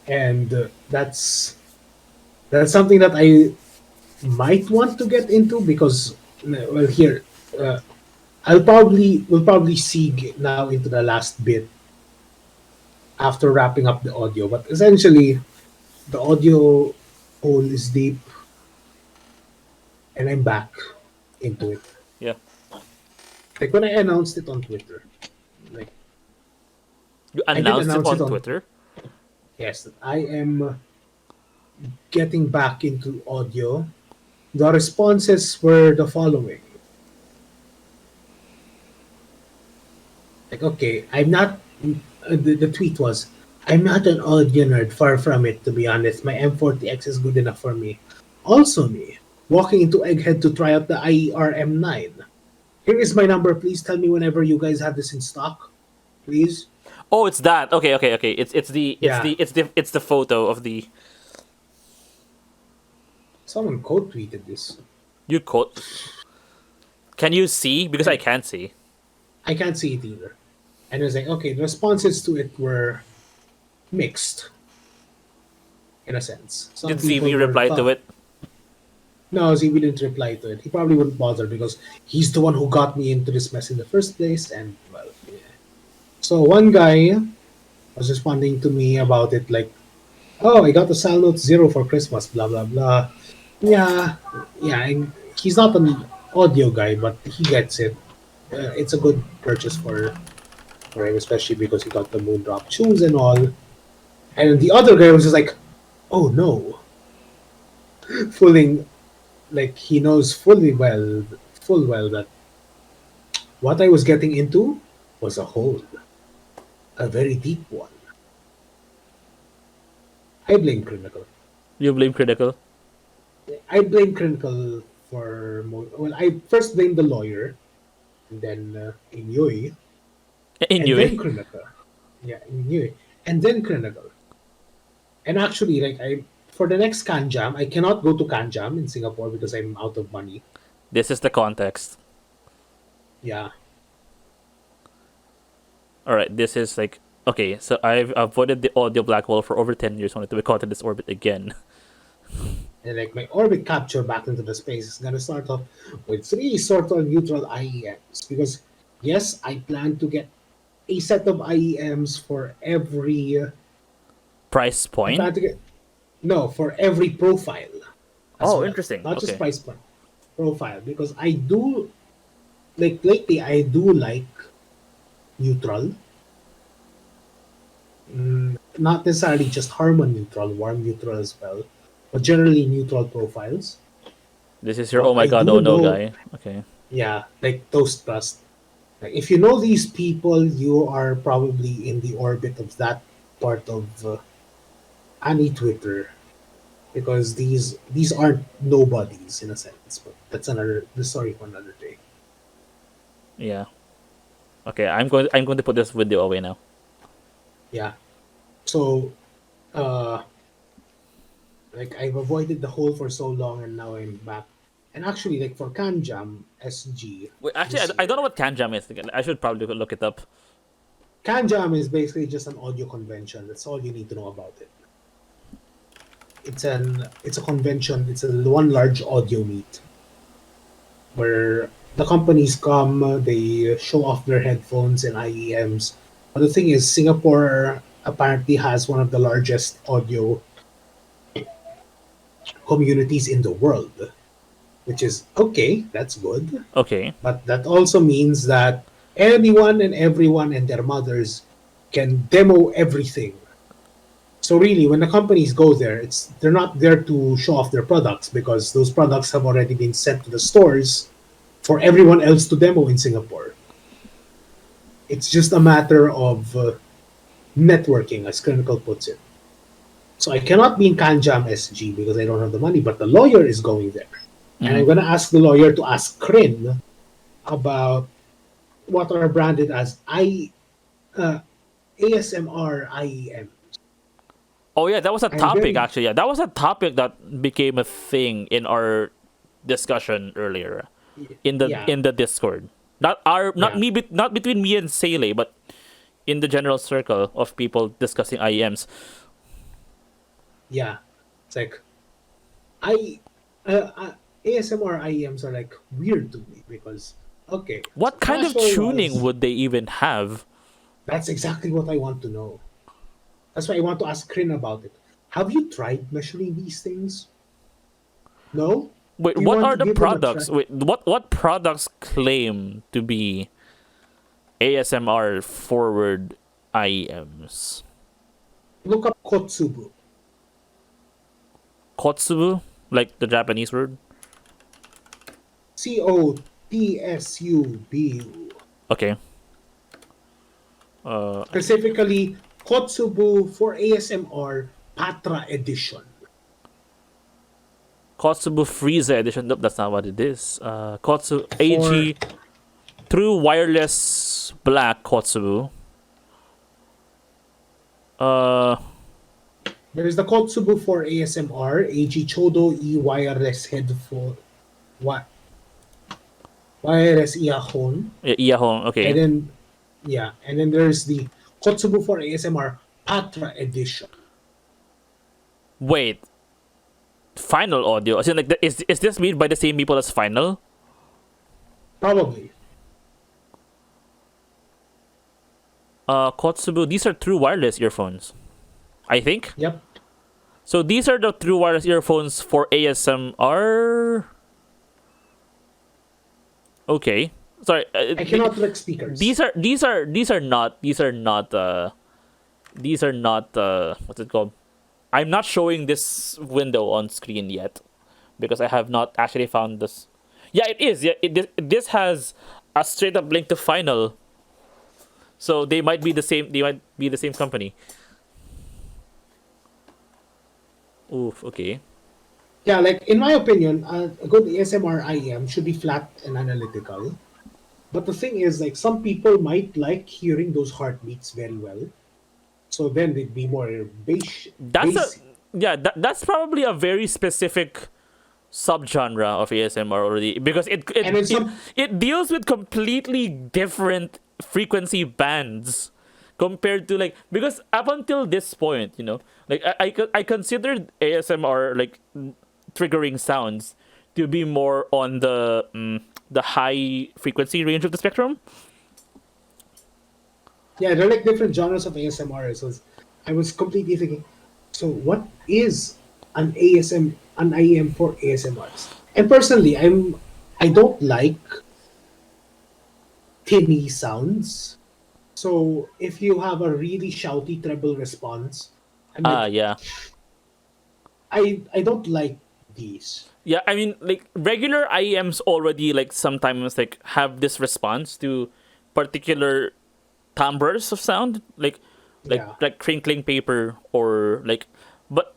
And that's something that I might want to get into because, well, here, uh, we'll probably see now into the last bit after wrapping up the audio. But essentially, the audio hole is deep, and I'm back into it. Yeah. Like when I announced it on Twitter, like You I did announced it announce on it on, Twitter. yes, that I am getting back into audio. The responses were the following. Like, okay, I'm not. The tweet was, I'm not an audio nerd, far from it, to be honest. My M40X is good enough for me. Also, me, walking into Egghead to try out the IERM9. Here is my number. Please tell me whenever you guys have this in stock. Please. Oh, it's that. Okay, okay, okay. Yeah. It's the photo of the Someone quote tweeted this. you quote. Can you see? Because I And can't see. I can't see it either. And it was like, okay, the responses to it were mixed, in a sense. Some Did people ZV were reply to thought, it? no, ZB didn't reply to it. He probably wouldn't bother because he's the one who got me into this mess in the first place. And, well, yeah. So one guy was responding to me about it like, oh, I got the Salnotes Zero for Christmas, blah, blah, blah. Yeah, yeah, and he's not an audio guy, but he gets it. It's a good purchase for him, especially because he got the Moondrop shoes and all. And the other guy was just like, oh no, fooling, like he knows full well that what I was getting into was a hole, a very deep one. I blame Crinacle. You blame Critical. I blame Crinacle for well, I first blamed the lawyer, and then Inui, and Anyway, then Crinacle. Yeah, Inui, and then Crinacle. And actually, like I for the next Canjam, I cannot go to Canjam in Singapore because I'm out of money. this is the context. Yeah, All right, this is like okay. So I've avoided the audio black hole for over 10 years. Wanted to be caught in this orbit again. and like my orbit capture back into the space is gonna start off with three sort of neutral IEMs because yes, I plan to get a set of IEMs for every. Price I point. plan to get no for every profile as Oh, well, interesting. not just Okay. price point profile because I do like lately I do like neutral. Not necessarily just Harmon neutral, warm neutral as well, but generally neutral profiles. This is your oh But my I god, oh do no know, guy. Okay. yeah, like Toast Trust. Like, if you know these people, you are probably in the orbit of that part of any Twitter because these aren't nobodies in a sense. But that's another the story for another day. Yeah. Okay. I'm going to put this video away now. Yeah. So, uh, like I've avoided the hole for so long, and now I'm back. And actually, like for Canjam SG Wait, actually, this I don't year, know what Canjam is. Again. I should probably look it up. Canjam is basically just an audio convention. That's all you need to know about it. It's a convention. It's a one large audio meet where the companies come, they show off their headphones and IEMs. But the thing is, Singapore apparently has one of the largest audio communities in the world, which is okay, that's good. Okay. But that also means that anyone and everyone and their mothers can demo everything. So really, when the companies go there, they're not there to show off their products because those products have already been sent to the stores for everyone else to demo in Singapore. It's just a matter of networking, as Crinacle puts it. So I cannot be in Canjam SG because I don't have the money, but the lawyer is going there. And I'm Mm-hmm. going to ask the lawyer to ask Crin about what are branded as uh, ASMR IEM. Oh yeah, that was a I'm topic very actually. Yeah, that was a topic that became a thing in our discussion earlier yeah, in the Discord. Not yeah, me not between me and Seele, but in the general circle of people discussing IEMs. yeah. It's like I ASMR IEMs are like weird to me because okay, so What kind of casual tuning was would they even have? that's exactly what I want to know. That's why I want to ask Crin about it. Have you tried measuring these things? No? Wait, Do you what want are to the give them a try? products? Wait, what products claim to be ASMR forward IEMs? Look up Kotsubu. Kotsubu, like the Japanese word. Kotsubu. Okay. Okay. Specifically, Kotsubu for ASMR Patra edition. Cotsubu Frieza edition. Nope, that's not what it is. Kotsu For AG True Wireless Black Kotsubu. Uh, There's the Kotsubu for ASMR, AG Chodo E wireless headphone, wi- wireless earphone, Iyahon. and Okay. then yeah, and then there's the Kotsubu for ASMR Patra edition. Wait. Final audio. As in, like, is this made by the same people as Final? Probably. Kotsubu. These are true wireless earphones. I think. Yep. So these are the true wireless earphones for ASMR. Okay. Sorry. I cannot click speakers. These are not what's it called? I'm not showing this window on screen yet because I have not actually found this. Yeah, it is. Yeah, this has a straight up link to Final. So they might be the same. They might be the same company. Oof. Okay. Yeah, like in my opinion, a good ASMR IEM should be flat and analytical. But the thing is, like some people might like hearing those heartbeats very well. So then they'd be more That's a bass. yeah. That's probably a very specific subgenre of ASMR already because And then some it deals with completely different frequency bands compared to like because up until this point, like I considered ASMR like triggering sounds to be more on the high frequency range of the spectrum. yeah, they're like different genres of ASMR. So I was completely thinking, so what is an IEM for ASMRs? And personally, I don't like tinny sounds. So if you have a really shouty treble response, I'm Ah, like, yeah. I don't like these. Yeah, I mean, like regular IEMs already like sometimes like have this response to particular timbres of sound, Yeah. like crinkling paper or like, but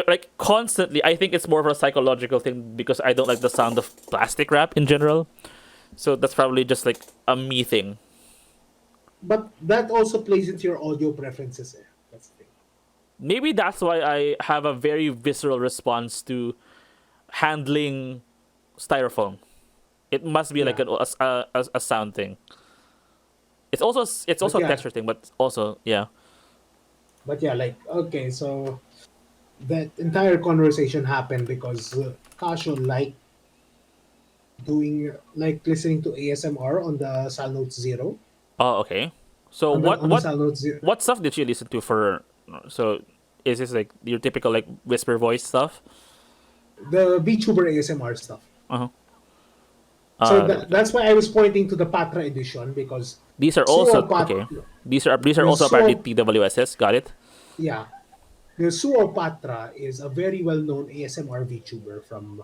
like constantly. I think it's more of a psychological thing because I don't like the sound of plastic wrap in general. So that's probably just like a me thing. But that also plays into your audio preferences. Eh? That's the thing. Maybe that's why I have a very visceral response to handling styrofoam. It must be like Yeah. a sound thing. It's But also a yeah, texture thing, but also yeah. like okay, so that entire conversation happened because Kasho liked doing like listening to ASMR on the Salnotes Zero. Oh, okay. So On the Salnotes Zero. what stuff did you listen to for? So is this like your typical like whisper voice stuff? the VTuber ASMR stuff. Uh-huh. So Uh, that's why I was pointing to the Patra edition because these are Suo also Pat okay. These are the also apparently Suo TWSs. Got it. yeah the Suo Patra is a very well known ASMR VTuber from,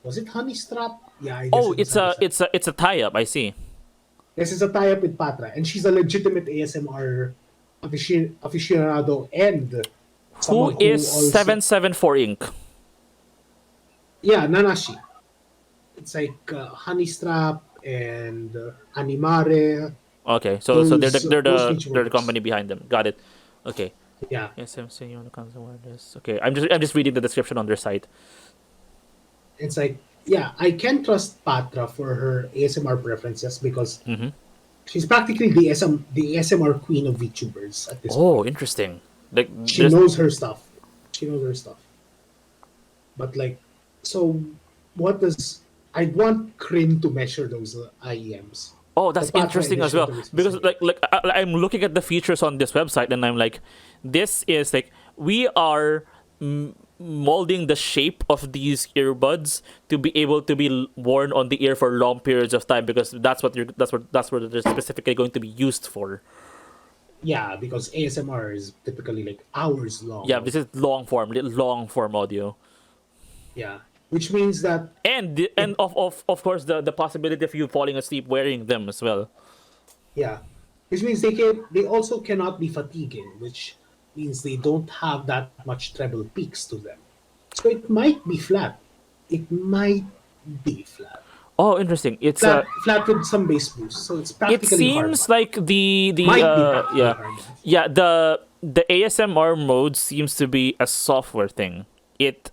was it Honeystrap? Yeah, I guess Oh, it was it's a Honeystrap. it's a it's a tie-up. I see. This is a tie up with Patra, and she's a legitimate ASMR aficionado and Who someone is who also 774 Inc? yeah Nanashi. It's like Honeystrap and Animare. Okay, so they're the Those they're those the they're the VTubers. company behind them. Got it. Okay. Yeah, Yes, I'm seeing you on the console wireless. Okay, I'm just reading the description on their site. it's like yeah, I can trust Patra for her ASMR preferences because Mm-hmm. she's practically the ASMR queen of VTubers at this Oh, point. interesting. Like She there's knows her stuff. She knows her stuff. But like, so what does I want Crin to measure those IEMs? Oh, The that's Patra interesting as edition well to be because specific. I'm looking at the features on this website and I'm like, this is like we are molding the shape of these earbuds to be able to be worn on the ear for long periods of time because that's what they're specifically going to be used for. Yeah, because ASMR is typically like hours Yeah, long. this is long form audio. Yeah, which means that And it of course the possibility of you falling asleep wearing them as well. yeah, which means they also cannot be fatiguing, which means they don't have that much treble peaks to them. So it might be flat. It might be flat. Oh, interesting. Flat with some bass boost. So it's It practically seems Harman. like the Might be practically yeah, Harman. yeah, the ASMR mode seems to be a software thing. It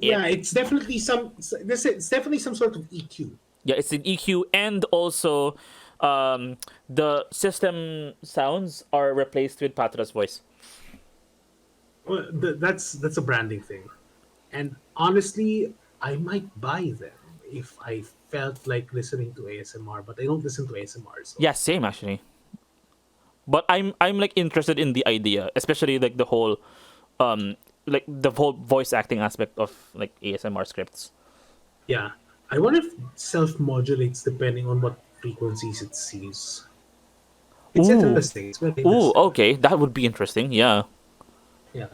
Yeah, it's definitely it's definitely some sort of EQ. Yeah, it's an EQ and also the system sounds are replaced with Patra's voice. Well, that's a branding thing. And honestly, I might buy them if I felt like listening to ASMR, but I don't listen to ASMR, so Yeah, same actually. But I'm like interested in the idea, especially like um the whole voice acting aspect of like ASMR scripts. yeah. I wonder if self modulates depending on what frequencies it sees. It's Ooh. interesting. It's very Ooh, interesting. okay. That would be interesting. Yeah. Yeah.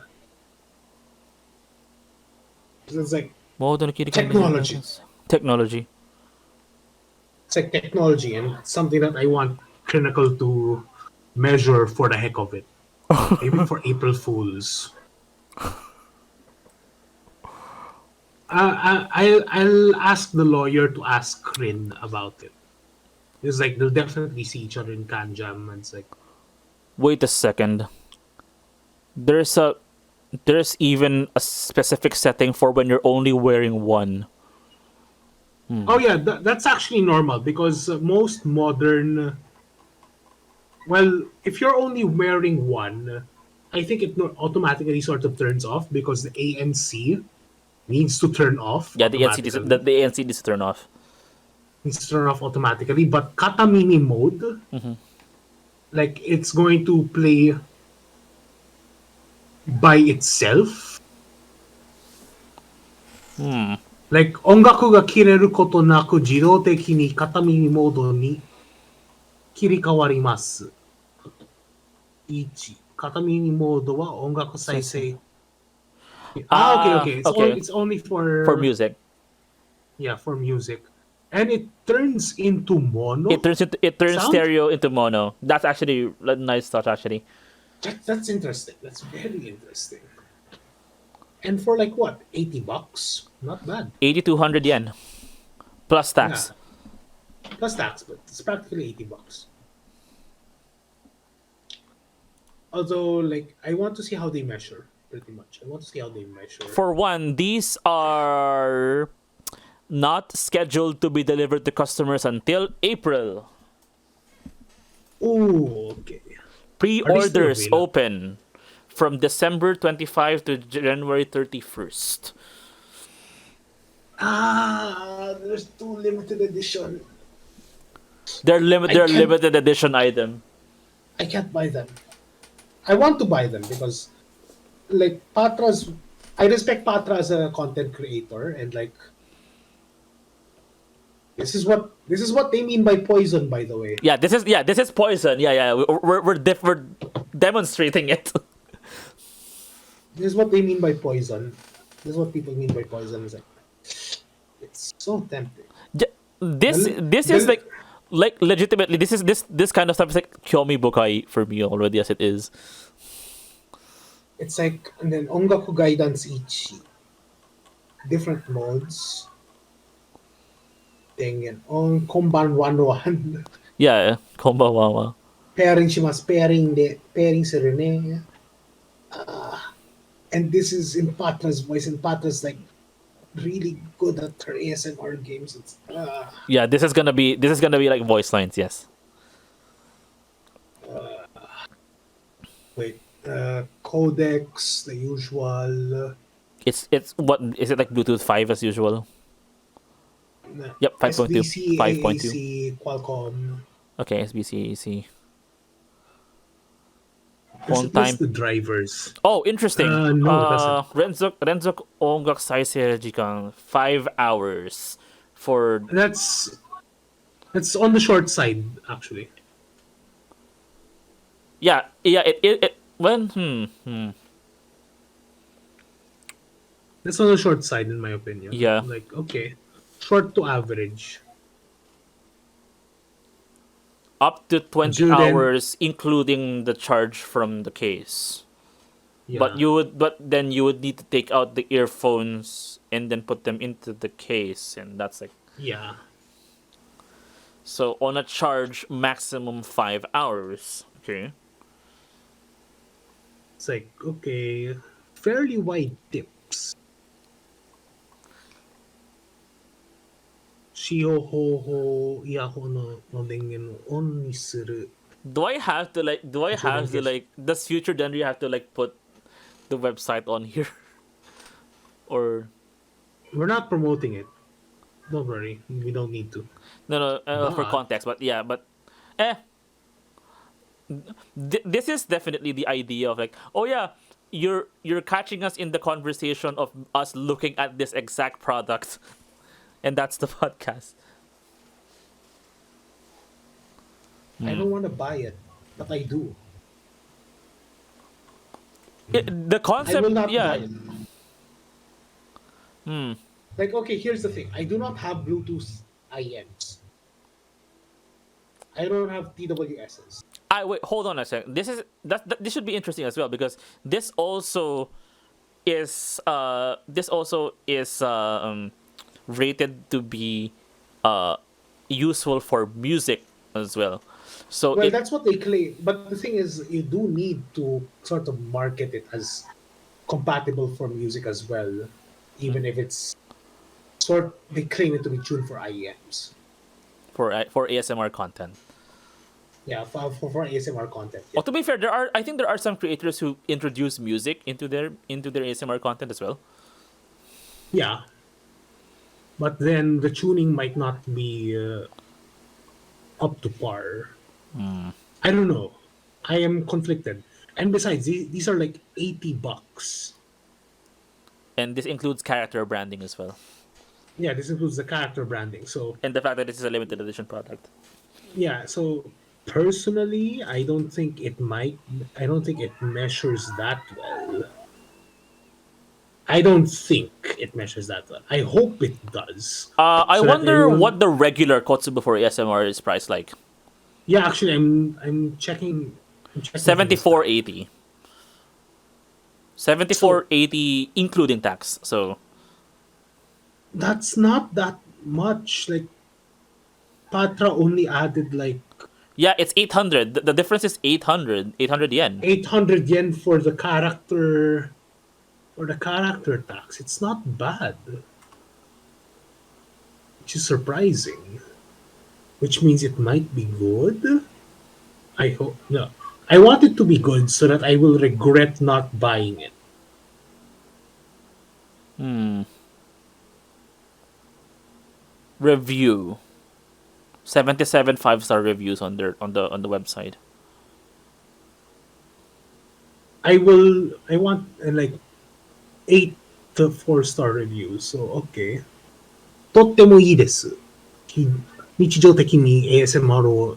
So it's like Modern critical technology. technology. It's like technology and something that I want Crinacle to measure for the heck of it. Maybe for April Fools. I'll ask the lawyer to ask Crin about it. It's like they'll definitely see each other in Canjam, and it's like, Wait a second. There's a there's even a specific setting for when you're only wearing one. oh yeah, that's actually normal because most modern, well, if you're only wearing one, I think it automatically sort of turns off because the ANC needs to turn off Yeah, automatically. the ANC needs to turn off. Needs to turn off automatically, but Katamini mode, like it's going to play by itself. Like 音楽が切れることなく自動的に片耳モードに切り替わります。1、片耳モードは音楽再生。Okay, Ah, okay. okay. It's only For for music. yeah, for music. And it turns into mono It turns sound. stereo into mono. That's actually a nice touch actually. That's interesting. That's very interesting. And for like what, $80? Not bad. 8200 yen plus Yeah, tax. plus tax, but it's practically $80. Although, like, I want to see how they measure. Pretty much, I want to see how they measure. For one, these are not scheduled to be delivered to customers until April. Oh, okay. Are they still Pre-orders available? open from December 25 to January 31st. There's two limited edition. I They're can't. limited edition item. I can't buy them. I want to buy them because, like, Patra's I respect Patra as a content creator, and like this is what they mean by poison, by the way. This is poison. We're demonstrating it. This is what they mean by poison. This is what people mean by poison. Is like it's so tempting. J- this The, this is the, like legitimately this kind of stuff is like Kyomi Bukai for me already as it is. it's like, and then Ongaku Guidance Ichi, different modes. Thing and on Komban 1-1. Yeah, konbanwa. Pairing shimasu, pairing si Rene. And this is in Patra's voice, and Patra's like really good at her ASMR games. It's Yeah, this is gonna be like voice lines. Yes, wait, codecs, the usual. it's what is it like Bluetooth 5 as usual? Yep, 5.2, SBC, 5.2. AAC, Qualcomm. Okay, SBC. Does On it list time. the drivers? Oh, interesting. No, it doesn't. Renzok Ongak Saisei Jikan 5 hours for That's on the short side, actually. it when That's on the short side, in my opinion. yeah, Like, okay, short to average. up to 20 Juden, hours including the charge from the case. yeah, But then you would need to take out the earphones and then put them into the case, and that's like yeah. so on a charge maximum 5 hours. Okay. It's like, okay, fairly wide tips. Shio ho ho iyaho no dengen o on ni suru. Do I have to like does future Denryu have to like put the website on here? Or We're not promoting it. Don't worry, we don't need to. no, for But context, but eh this is definitely the idea of like, oh yeah, you're catching us in the conversation of us looking at this exact product, and that's the podcast. I don't want to buy it, but I do. The I will concept, not buy yeah. it. Like, okay, here's the thing. I do not have Bluetooth IEMs. I don't have TWSs. I wait, hold on a second. This should be interesting as well because this also is rated to be useful for music as well. So Well, it that's what they claim. But the thing is, you do need to sort of market it as compatible for music as well, even if it's they claim it to be tuned for IEMs. for ASMR content. Yeah, for ASMR content. Yeah. Well, to be fair, I think there are some creators who introduce music into their ASMR content as well. Yeah. But then the tuning might not be up to par. I don't know. I am conflicted. And besides, these are like $80. And this includes character branding as well, Yeah, this includes the character branding. So and the fact that this is a limited edition product. yeah, so personally, I don't think it measures that well. I don't think it measures that well. I hope it does. I So that I wonder will what the regular Kotsubu for ASMR is priced like. Yeah, actually I'm checking for this now. 7480. So 7480 including tax. So that's not that much. Like Patra only added like yeah, it's 800. The difference is 800 yen. 800 yen for the character tax. It's not bad, which is surprising. Which means it might be good. I hope no. I want it to be good so that I will regret not buying it. Review. 77 5-star reviews on the website. I want like eight the 4-star review. So, okay. とってもいいです。日常的に ASMR を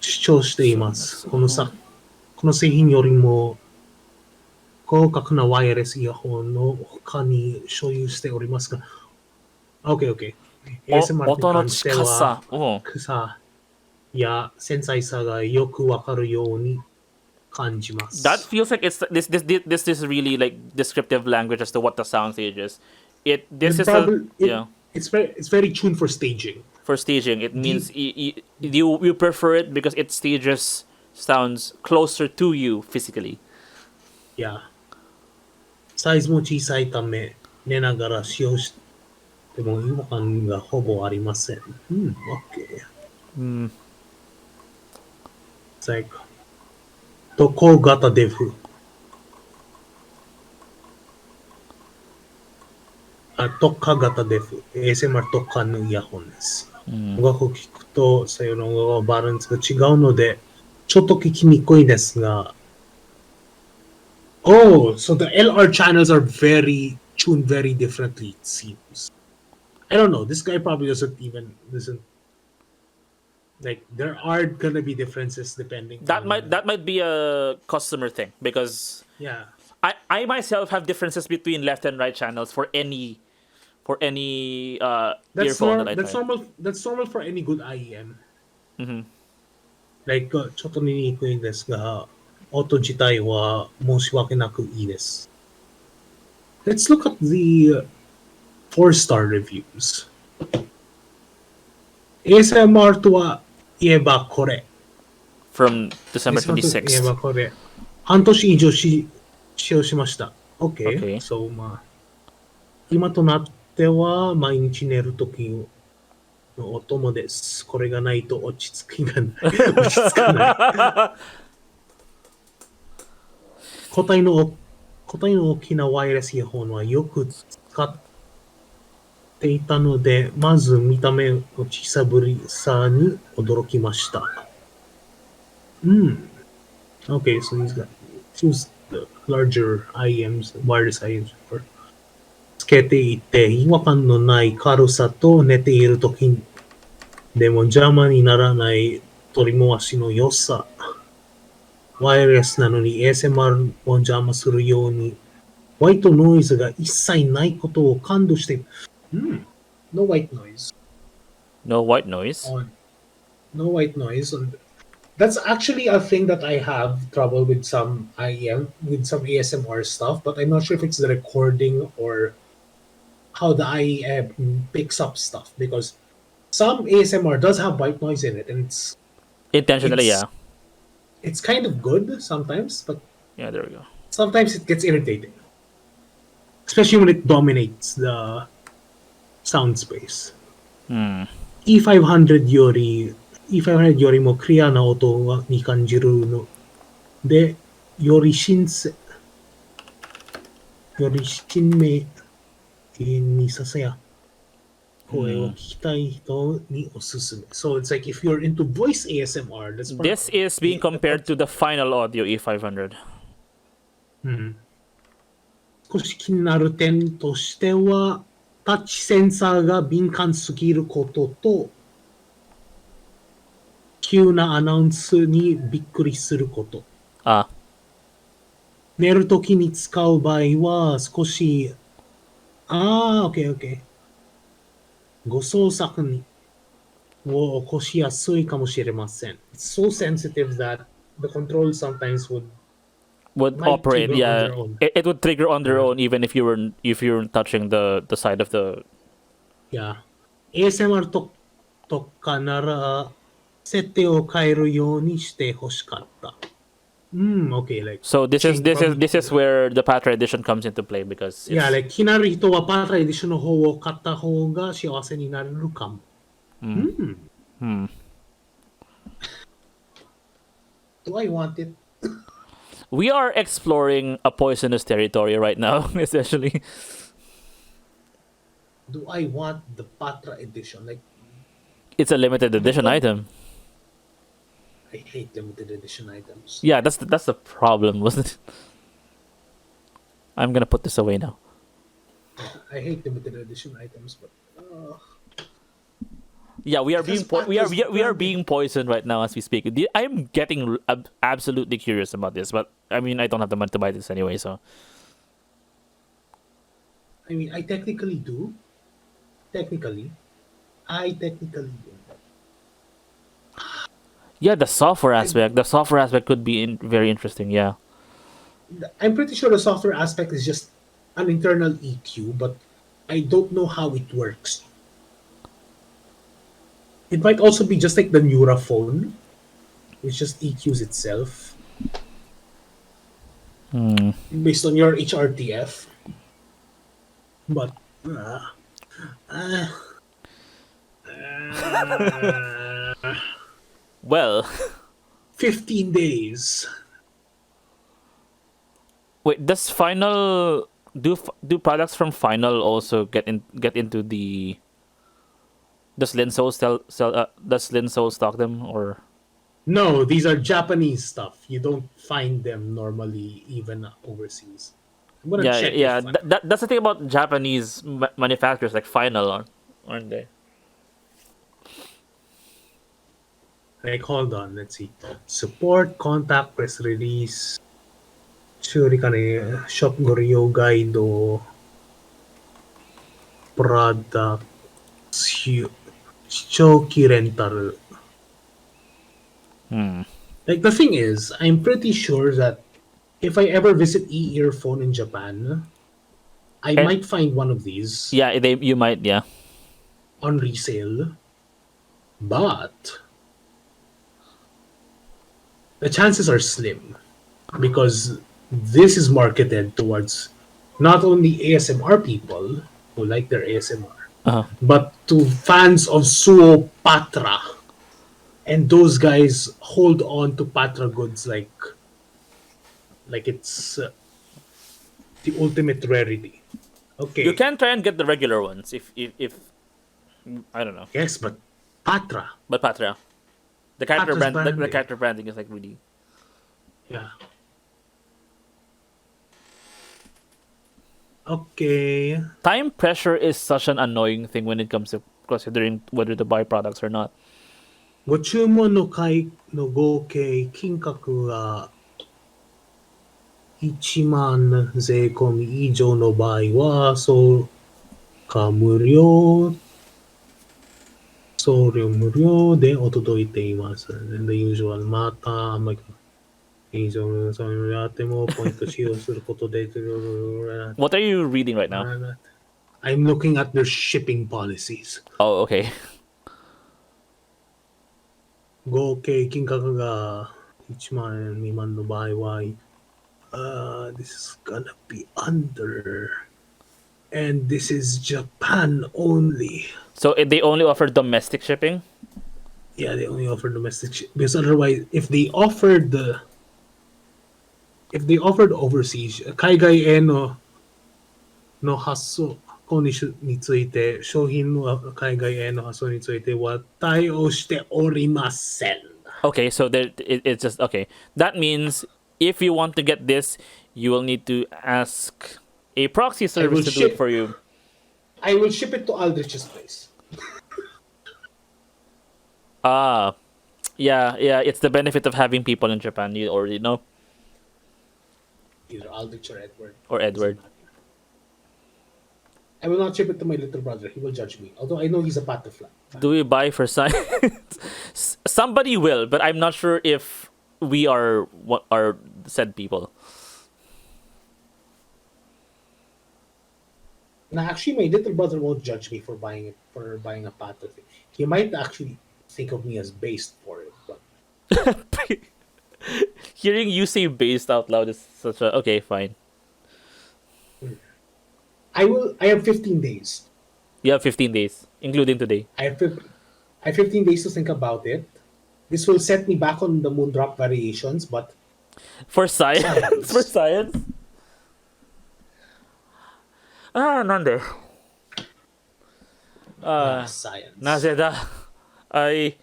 主張しています。この製品よりも高額なワイヤレスイヤホンの他に所有しておりますが、OK, OK。ASMR に音の関して近はさ。うん。草や繊細さがよくわかるように感じま That す。 feels like this is really like descriptive language as to what the sound stage is. This It is a probably yeah it's very tuned for staging. for staging. It The means you prefer it because it stages sounds closer to you physically. yeah サイズも小さいため寝ながら使用しても違和感がほぼありません。OK。最後。特攻型デフ。特化型デフ。ASMR 特化のイヤホンです。音楽を聴くと、それのバランスが違うので、ちょっと聞きにくいですが。Oh, so the LR channels are very tuned very differently, it seems. I don't know. This guy probably doesn't like. There are gonna be differences depending on. That might be a customer thing because Yeah, I myself have differences between left and right channels for any earphone that I that's try. normal. That's normal for any good IEM. Like ちょっと見にくいんですが、音自体は申し訳なくいいです。Let's look at the 4-star reviews. ASMR とは言えばこれ。From December ASMR と言え 26th. ばこれ。半年以上使用しました。OK。Okay. So 今となっては毎日寝るときのお供です。これがないと落ち着かない。落ち着かない。個体の大きなワイヤレスイヤホンはよく使っていたので、まず見た目の小さぶりさに驚きました。Okay, so he's got choose the larger IEMs, wireless IEMs. つけていて違和感のない軽さと寝ているときでも邪魔にならない取り回しの良さ。ワイヤレスなのに ASMR を邪魔するようにホワイトノイズが一切ないことを感動している。No white noise. No white noise. No white noise. That's actually a thing that I have trouble with some with some ASMR stuff, but I'm not sure if it's the recording or how the IEM picks up stuff because some ASMR does have white noise in it, and Intentionally, it's yeah. it's kind of good sometimes, but Yeah, there we go. sometimes it gets irritating, especially when it dominates the sound space. E500 よりもクリアな音に感じるので、より新明にさせや声を聞きたい人におすすめ。So it's like if you're into voice ASMR, that's This is being compared to the final audio E500. 少し気になる点としては、タッチセンサーが敏感すぎることと、急なアナウンスにびっくりすること。Ah. 寝るときに使う場合は少し、OK。ご操作を起こしやすいかもしれません。It's so sensitive that the control sometimes would might operate, trigger on yeah. their own. It would trigger on their own even if you weren't touching the side of the. Yeah. ASMR とかなら設定を変えるようにしてほしかった。Okay, like So this is where the Patra edition comes into play because yeah, like 気になる人はパトラエディションの方を買った方が幸せになれるかも。Do I want it? we are exploring a poisonous territory right now, essentially. Do I want the Patra edition? Like, It's a limited edition item. I hate limited edition items. Yeah, that's the problem, wasn't it? I'm gonna put this away now. I hate limited edition items, but Yeah, we are because being we are Patra's we are branding. being poisoned right now as we speak. I'm getting absolutely curious about this, but I mean, I don't have the money to buy this anyway, so I mean, I technically do. Technically, I technically do. yeah, I, the software aspect could be very interesting. Yeah, I'm pretty sure the software aspect is just an internal EQ, but I don't know how it works. It might also be just like the Neura phone, which just EQs itself based on your HRTF. But uh, uh, uh, well, 15 days. wait, does Final do products from Final also get into the does Linsoul does Linsoul stock them or No, these are Japanese stuff. You don't find them normally even overseas. I'm gonna yeah, check yeah, if that's the thing about Japanese manufacturers like Final, aren't they? like hold on, let's see. Support, contact, press release, 修理かね、ショップご利用ガイド、product, 視聴器 rental. Like the thing is, I'm pretty sure that if I ever visit earphone in Japan, I And might find one of these yeah, you might, yeah. on resale, but the chances are slim because this is marketed towards not only ASMR people who like their ASMR, Uh-huh. but to fans of Suo Patra. And those guys hold on to Patra goods like it's the ultimate rarity. You Okay, can try and get the regular ones if I don't know, yes, but Patra, but Patra, Patra's the branding, character branding is like really. yeah. Okay, Time pressure is such an annoying thing when it comes to considering whether to buy products or not. ご注文の回の合計金額が1万税込み以上の場合は、送貨無料、送料無料でお届いています。The usual また、以上の送料であっても、ポイント使用することで、What are you reading right now? I'm looking at their shipping policies. Oh, okay. 合計金額が1万円未満の場合は、this is gonna be under. And this is Japan only. So they only offer domestic shipping. Yeah, they only offer domestic because otherwise, if they offered overseas, 海外への発送について、商品の海外への発送については対応しておりません。Okay, so it's just okay. That means if you want to get this, you will need to ask a proxy I service will to do it ship. for you. I will ship it to Aldrich's place. Ah, yeah, yeah. It's the benefit of having people in Japan. You already know, Either Aldrich or Edward. or Doesn't Edward. matter. I will not ship it to my little brother. He will judge me. Although I know he's a butterfly. Do we buy for science? Somebody will, but I'm not sure if we are what are said people. Now, actually, my little brother won't judge me for buying a pato thing. He might actually think of me as based for it, but Hearing you say based out loud is such a okay, fine. I will. I have 15 days. You have 15 days, including today. I have 15 days to think about it. This will set me back on the moondrop variations, but For science, for science. science. Ah, nande. Science. Nazeda. I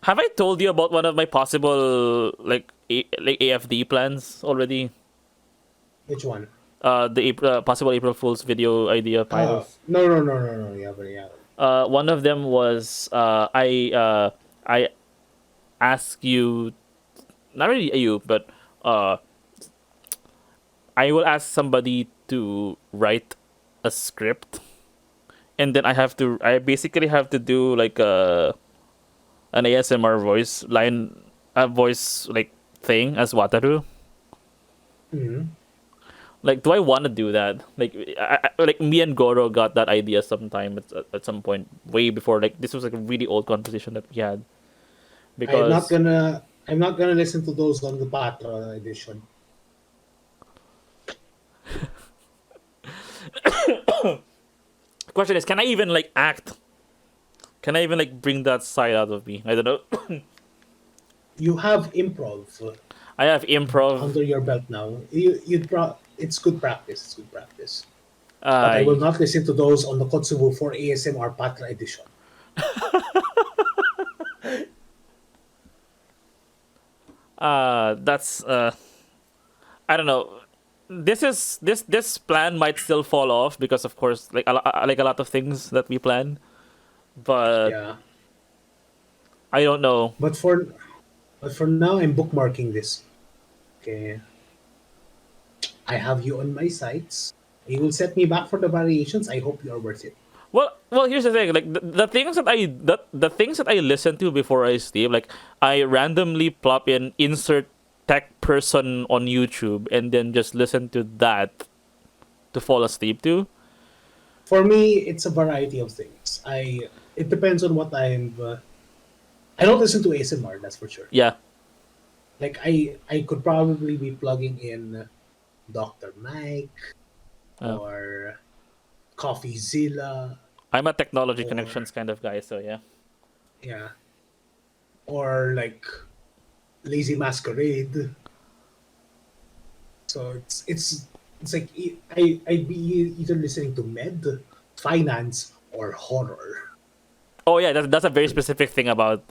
have I told you about one of my possible like AFD plans already? Which one? the possible April Fool's video idea Oh, titles. no. You haven't. One of them was I ask you, not really you, but uh, I will ask somebody to write a script, and then I basically have to do like an ASMR voice line, a voice like thing as Wataru. Mm-hmm. Like, do I want to do that? Like, like me and Goro got that idea sometime at some point way before. Like, this was like a really old conversation that we had because I'm not gonna listen to those on the Patra edition. the question is, can I even like act? Can I even like bring that side out of me? I don't know. You have improv I have improv. under your belt now. It's good practice. It's good practice. But I Uh, will not listen to those on the Kotsubu for ASMR Patra edition. that's I don't know. This plan might still fall off because of course like a lot of things that we plan, but Yeah. I don't know. But for now, I'm bookmarking this. Okay. I have you on my sites. You will set me back for the variations. I hope you are worth it. Well, here's the thing. Like the things that the things that I listen to before I sleep, like I randomly plop in insert tech person on YouTube and then just listen to that to fall asleep to. For me, it's a variety of things. It depends on what I don't listen to ASMR. That's for sure. Yeah. Like I could probably be plugging in Dr. Mike Uh, or CoffeeZilla I'm a technology or connections kind of guy, so yeah. yeah, or like Lazy Masquerade. So it's like I'd be either listening to finance, or horror. Oh yeah, that's a very specific thing about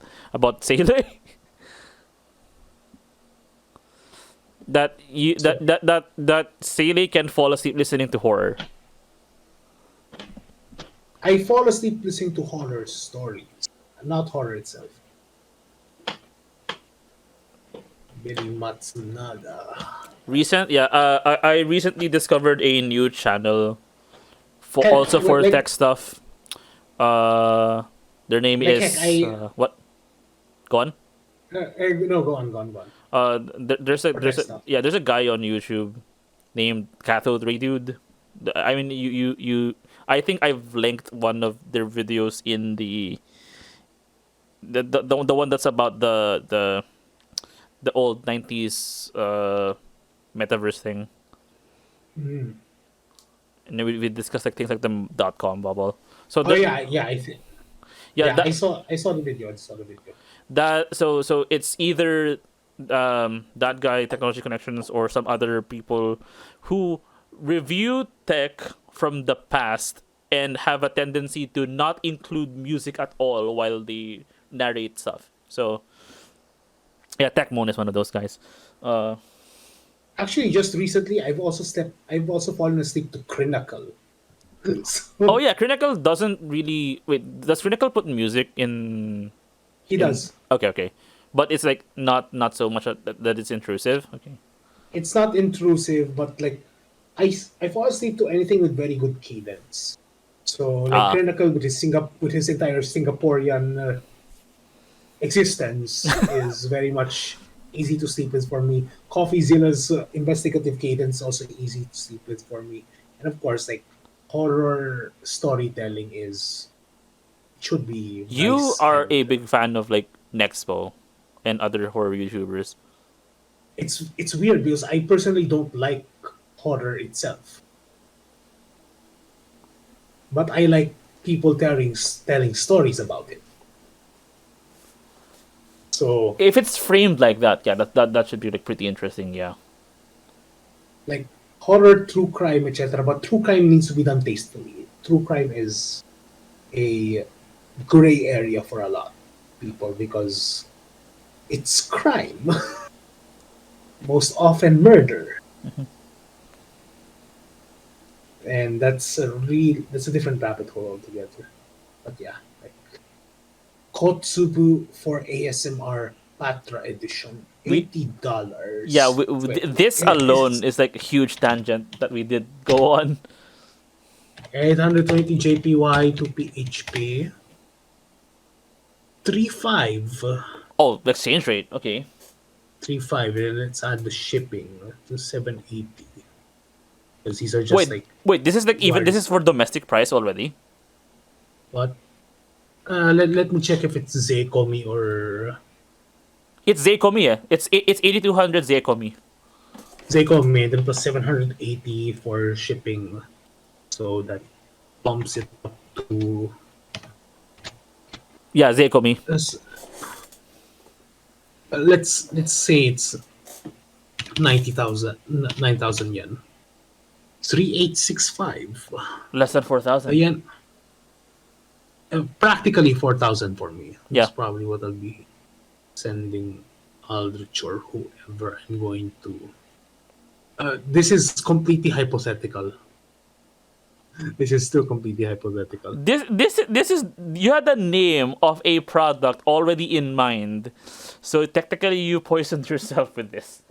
Seele. that you So that Seele can fall asleep listening to horror. I fall asleep listening to horror stories, not horror itself. Billy Matsunaga. Yeah. I recently discovered a new channel for Heck, also for like tech stuff. Uh, their name like heck, is what? Go on. no, go on. For tech There's a stuff. yeah, there's a guy on YouTube named Cathode Ray Dude. I mean, you. I think I've linked one of their videos in the one that's about the old 90s metaverse thing. Mm. And then we discussed like things like the .com bubble. So Oh there, yeah, I think yeah, yeah. I saw the video. I saw the video. so it's either that guy technology connections or some other people who review tech from the past and have a tendency to not include music at all while they narrate stuff. So yeah, Tech Moon is one of those guys. Uh, Actually, just recently, I've also fallen asleep to Crinacle. oh So yeah, Crinacle doesn't really wait. Does Crinacle put music in he in? does. Okay, but it's like not so much that it's intrusive. Okay. It's not intrusive, but like I fall asleep to anything with very good cadence. So like Ah, Crinacle with his entire Singaporean existence is very much easy to sleep with for me. CoffeeZilla's investigative cadence also easy to sleep with for me, and of course, like horror storytelling is should be you nice, are and a big fan of like Nexpo and other horror YouTubers. it's weird because I personally don't like horror itself, but I like people telling stories about it. So If it's framed like that, yeah, that should be like pretty interesting. Yeah. like horror, true crime, etc. But true crime needs to be done tastefully. True crime is a gray area for a lot of people because it's crime, most often murder. and that's a different rabbit hole altogether. But yeah, like Cotsubu for ASMR Patra edition, We yeah, $80. this alone is like a huge tangent that we did go on. 820 JPY to PHP, 35. Oh, the exchange rate. Okay. 35, and let's add the shipping to 780. Because these are just Wait, like wait. This is like even this word. is for domestic price already. But let me check if it's Zekomi or It's Zekomi. Yeah. It's 8200 Zekomi. Zekomi, then plus 780 for shipping. So that bumps it up to Yeah, Zekomi. let's let's say it's 90,000 9,000 yen. 3865. Less than 4000. Yen. Practically 4,000 for me. Yeah. That's probably what I'll be sending Aldrich or whoever I'm going to. This is completely hypothetical. This is still completely hypothetical. This is you had the name of a product already in mind, so technically you poisoned yourself with this.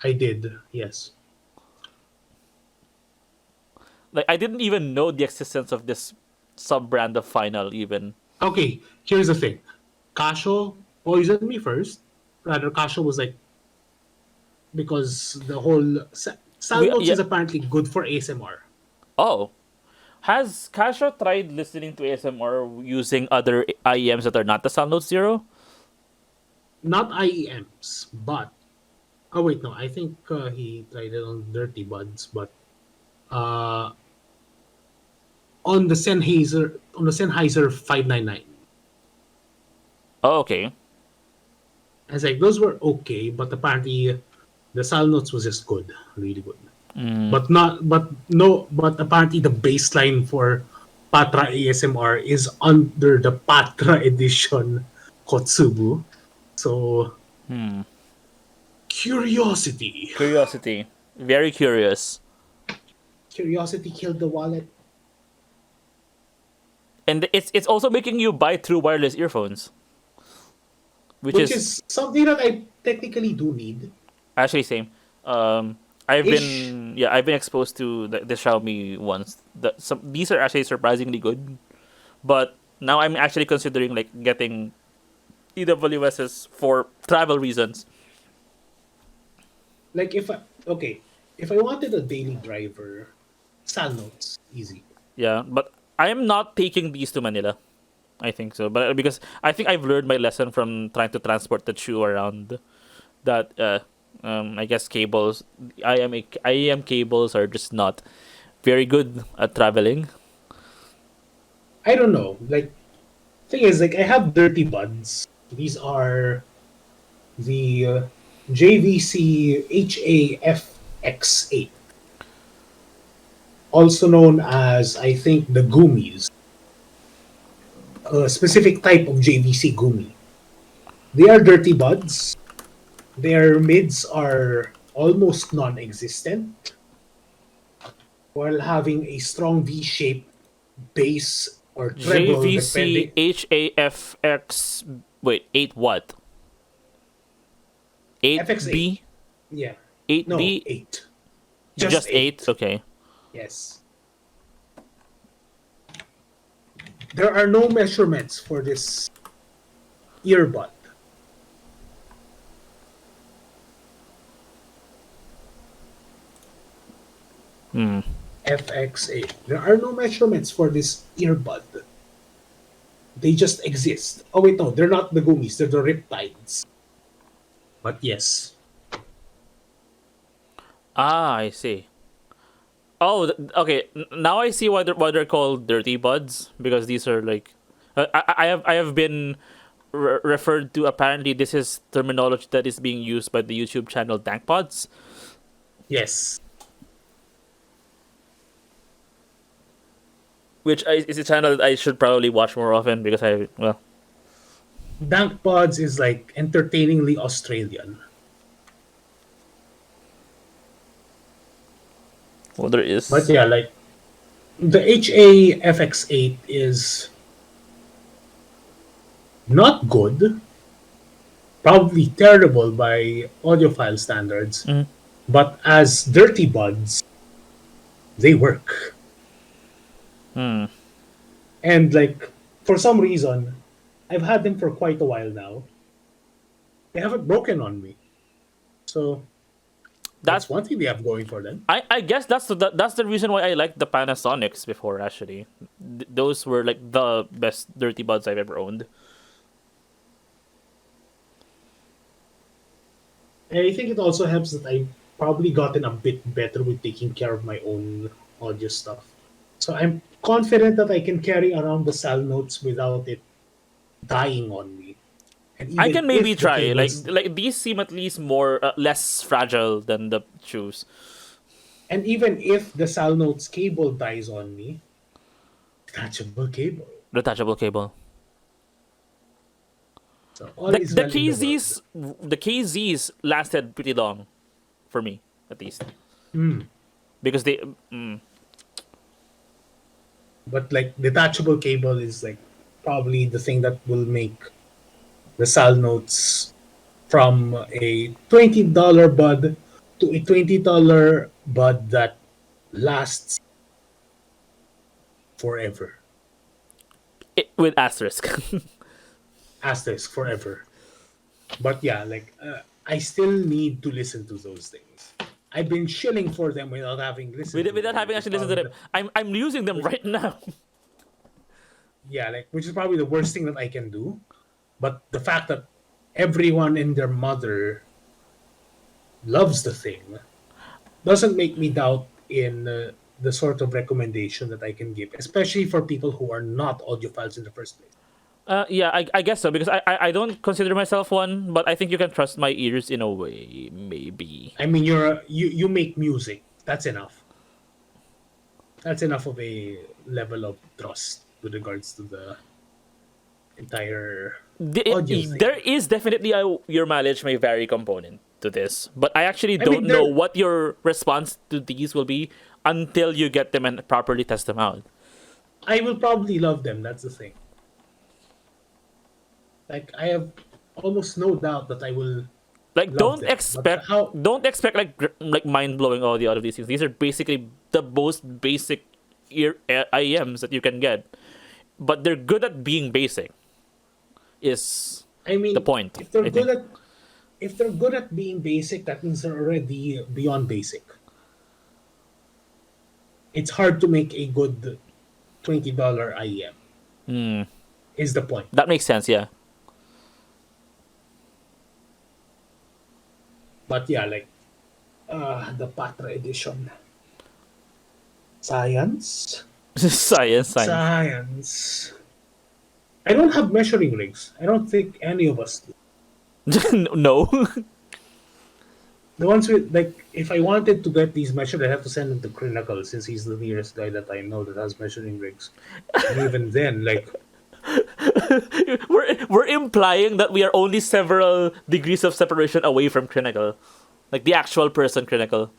I did, yes. Like I didn't even know the existence of this sub brand of Final even. Okay, here's the thing. Kasho poisoned me first. Rather, Kasho was like, because the whole. Salnotes Yeah. is apparently good for ASMR. Oh, has Kasha tried listening to ASMR using other IEMs that are not the Salnotes Zero? Not IEMs, but. Oh, wait, no. I think he tried it on Dirty Buds, but. Uh, on the Sennheiser 599. Oh, okay. I was like, those were okay, but apparently the Salnotes was just good, really good. But not, but no, but apparently the baseline for Patra ASMR is under the Patra edition Cotsubu. So curiosity, Curiosity. Very curious. curiosity killed the wallet. And it's also making you buy true wireless earphones, which Which is is something that I technically do need. actually same. I've Ish. been exposed to the Xiaomi ones. These are actually surprisingly good, but now I'm actually considering like getting EWSs for travel reasons. Like if I wanted a daily driver, Salnotes, easy. Yeah, but I am not taking these to Manila. I think so, but because I think I've learned my lesson from trying to transport the shoe around. That I guess cables, IEM cables are just not very good at traveling. I don't know. Like thing is, like I have dirty buds. These are the JVC HAFX8, also known as I think the Gummies, a specific type of JVC Gumi. They are dirty buds. Their mids are almost non-existent, while having a strong V-shaped bass or treble, JVC depending. HAFX. Wait, 8 what? FX8, 8B? yeah, no 8B? 8, just Just 8? 8. Okay. Yes. There are no measurements for this earbud. Hmm. FX8. There are no measurements for this earbud. They just exist. Oh wait, no, they're not the Gummies. They're the Riptides. But yes, Ah, I see. Oh, okay. Now I see why they're called dirty buds, because these are like I have been referred to. Apparently, this is terminology that is being used by the YouTube channel Dankpods, yes. which is a channel that I should probably watch more often because Dank Pods is like entertainingly Australian. Well, there But is. yeah, like the HAFX8 is not good, probably terrible by audiophile standards, Mm. but as dirty buds, they work. Hmm. And like for some reason, I've had them for quite a while now. They haven't broken on me. So That that's one thing they have going for them. I guess that's the reason why I liked the Panasonics before. Actually, those were like the best dirty buds I've ever owned. And I think it also helps that I've probably gotten a bit better with taking care of my own audio stuff. So I'm confident that I can carry around the Salnotes without it dying on me. And I even can maybe if the try. cables, Like these seem at least more less fragile than the shoes. and even if the Salnotes cable dies on me, detachable cable. Detachable cable. So all is well in the world. The KZs lasted pretty long for me, at least, Hmm. because they. But like detachable cable is like probably the thing that will make the Salnotes from a $20 bud to a $20 bud that lasts forever. With asterisk. Asterisk forever. But yeah, like I still need to listen to those things. I've been shilling for them without having listened to Without them, having which is actually listened to probably them. I'm using them which, right now. yeah, like which is probably the worst thing that I can do. But the fact that everyone and their mother loves the thing doesn't make me doubt in the sort of recommendation that I can give, especially for people who are not audiophiles in the first place. Yeah, I guess so because I don't consider myself one, but I think you can trust my ears in a way, maybe. I mean, you make music. That's enough. That's enough of a level of trust with regards to the entire audio There thing. is definitely a your mileage may vary component to this, but I actually I mean, don't know what your response to these will be until you get them and properly test them out. I will probably love them. That's the thing. Like I have almost no doubt that I will Like love them. But how? don't expect like mind blowing audio out of these things. These are basically the most basic IEMs that you can get, but they're good at being basic. Is I the mean, point? I think. if they're good at being basic, that means they're already beyond basic. It's hard to make a good $20 IEM. Is the point. That makes sense. Yeah. But yeah, like the Patra edition. Science. Science. Science. I don't have measuring rigs. I don't think any of us do. No. The ones with like, if I wanted to get these measured, I have to send them to Crinacle since he's the nearest guy that I know that has measuring rigs. And even then, like, We're implying that we are only several degrees of separation away from Crinacle, like the actual person Crinacle.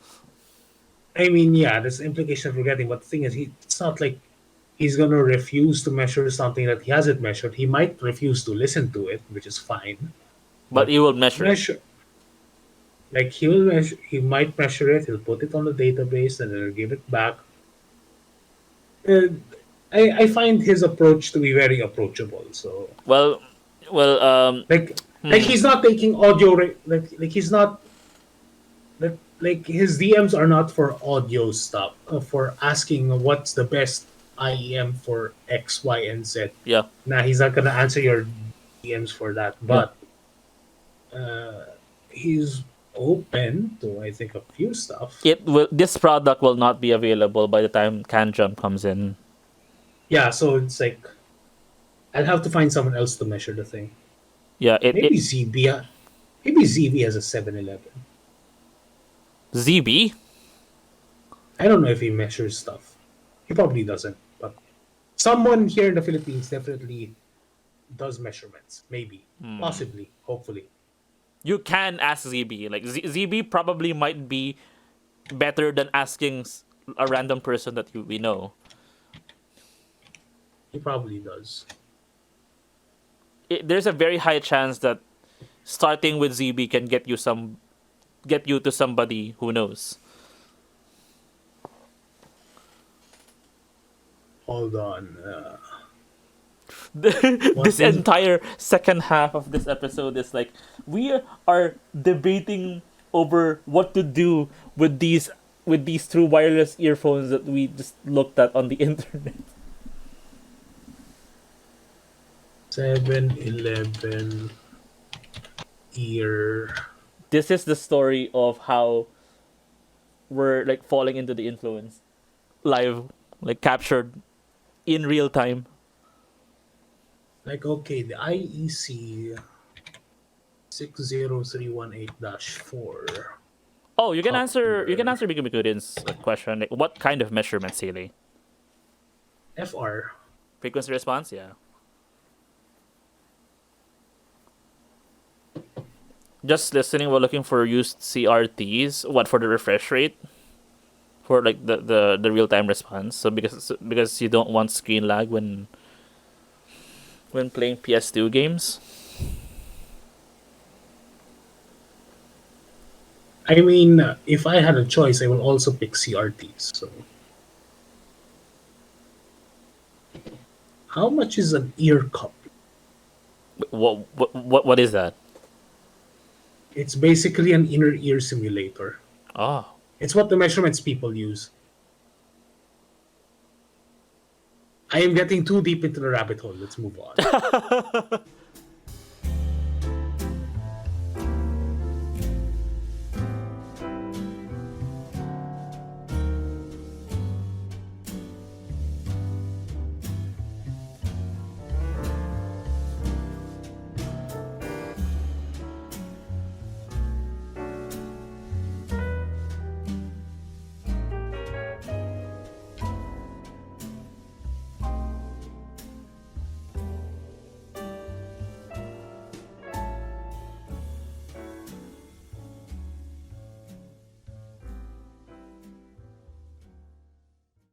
I mean, yeah, that's the implication that we're getting. But the thing is, it's not like he's gonna refuse to measure something that he hasn't measured. He might refuse to listen to it, which is fine. But But you will measure it. measure, like he will measure, he might measure it. He'll put it on the database and then he'll give it back. And I find his approach to be very approachable. So Well, well, like he's not taking like he's not like his DMs are not for audio stuff, for asking what's the best IEM for X, Y, and Z. yeah, Nah, he's not gonna answer your DMs for that, yeah. but he's open to I think a few stuff. It will. This product will not be available by the time Canjam comes in. Yeah, so it's like I'll have to find someone else to measure the thing. Yeah, Maybe ZB, maybe ZB has a 7-Eleven. ZB. I don't know if he measures stuff. He probably doesn't, but someone here in the Philippines definitely does measurements. Maybe, possibly, hopefully. You can ask ZB. Like ZB probably might be better than asking a random person that we know. He probably does. There's a very high chance that starting with ZB can get you to somebody who knows. Hold on. This What is entire second half of this episode is like we are debating over what to do with these true wireless earphones that we just looked at on the internet. 7-Eleven ear? This is the story of how we're like falling into the influence live, like captured in real time. Like, okay, the IEC 60318-4 Oh, you can answer. You can coupler answer Miku Mikudin's question. Like, what kind of measurement, Seele? FR. Frequency response, yeah. Just listening while looking for used CRTs. What for the refresh rate? For like the real time response. So because you don't want screen lag when playing PS2 games. I mean, if I had a choice, I will also pick CRTs. So, how much is an ear cup? What is that? It's basically an inner ear simulator. Oh, It's what the measurements people use. I am getting too deep into the rabbit hole. Let's move on.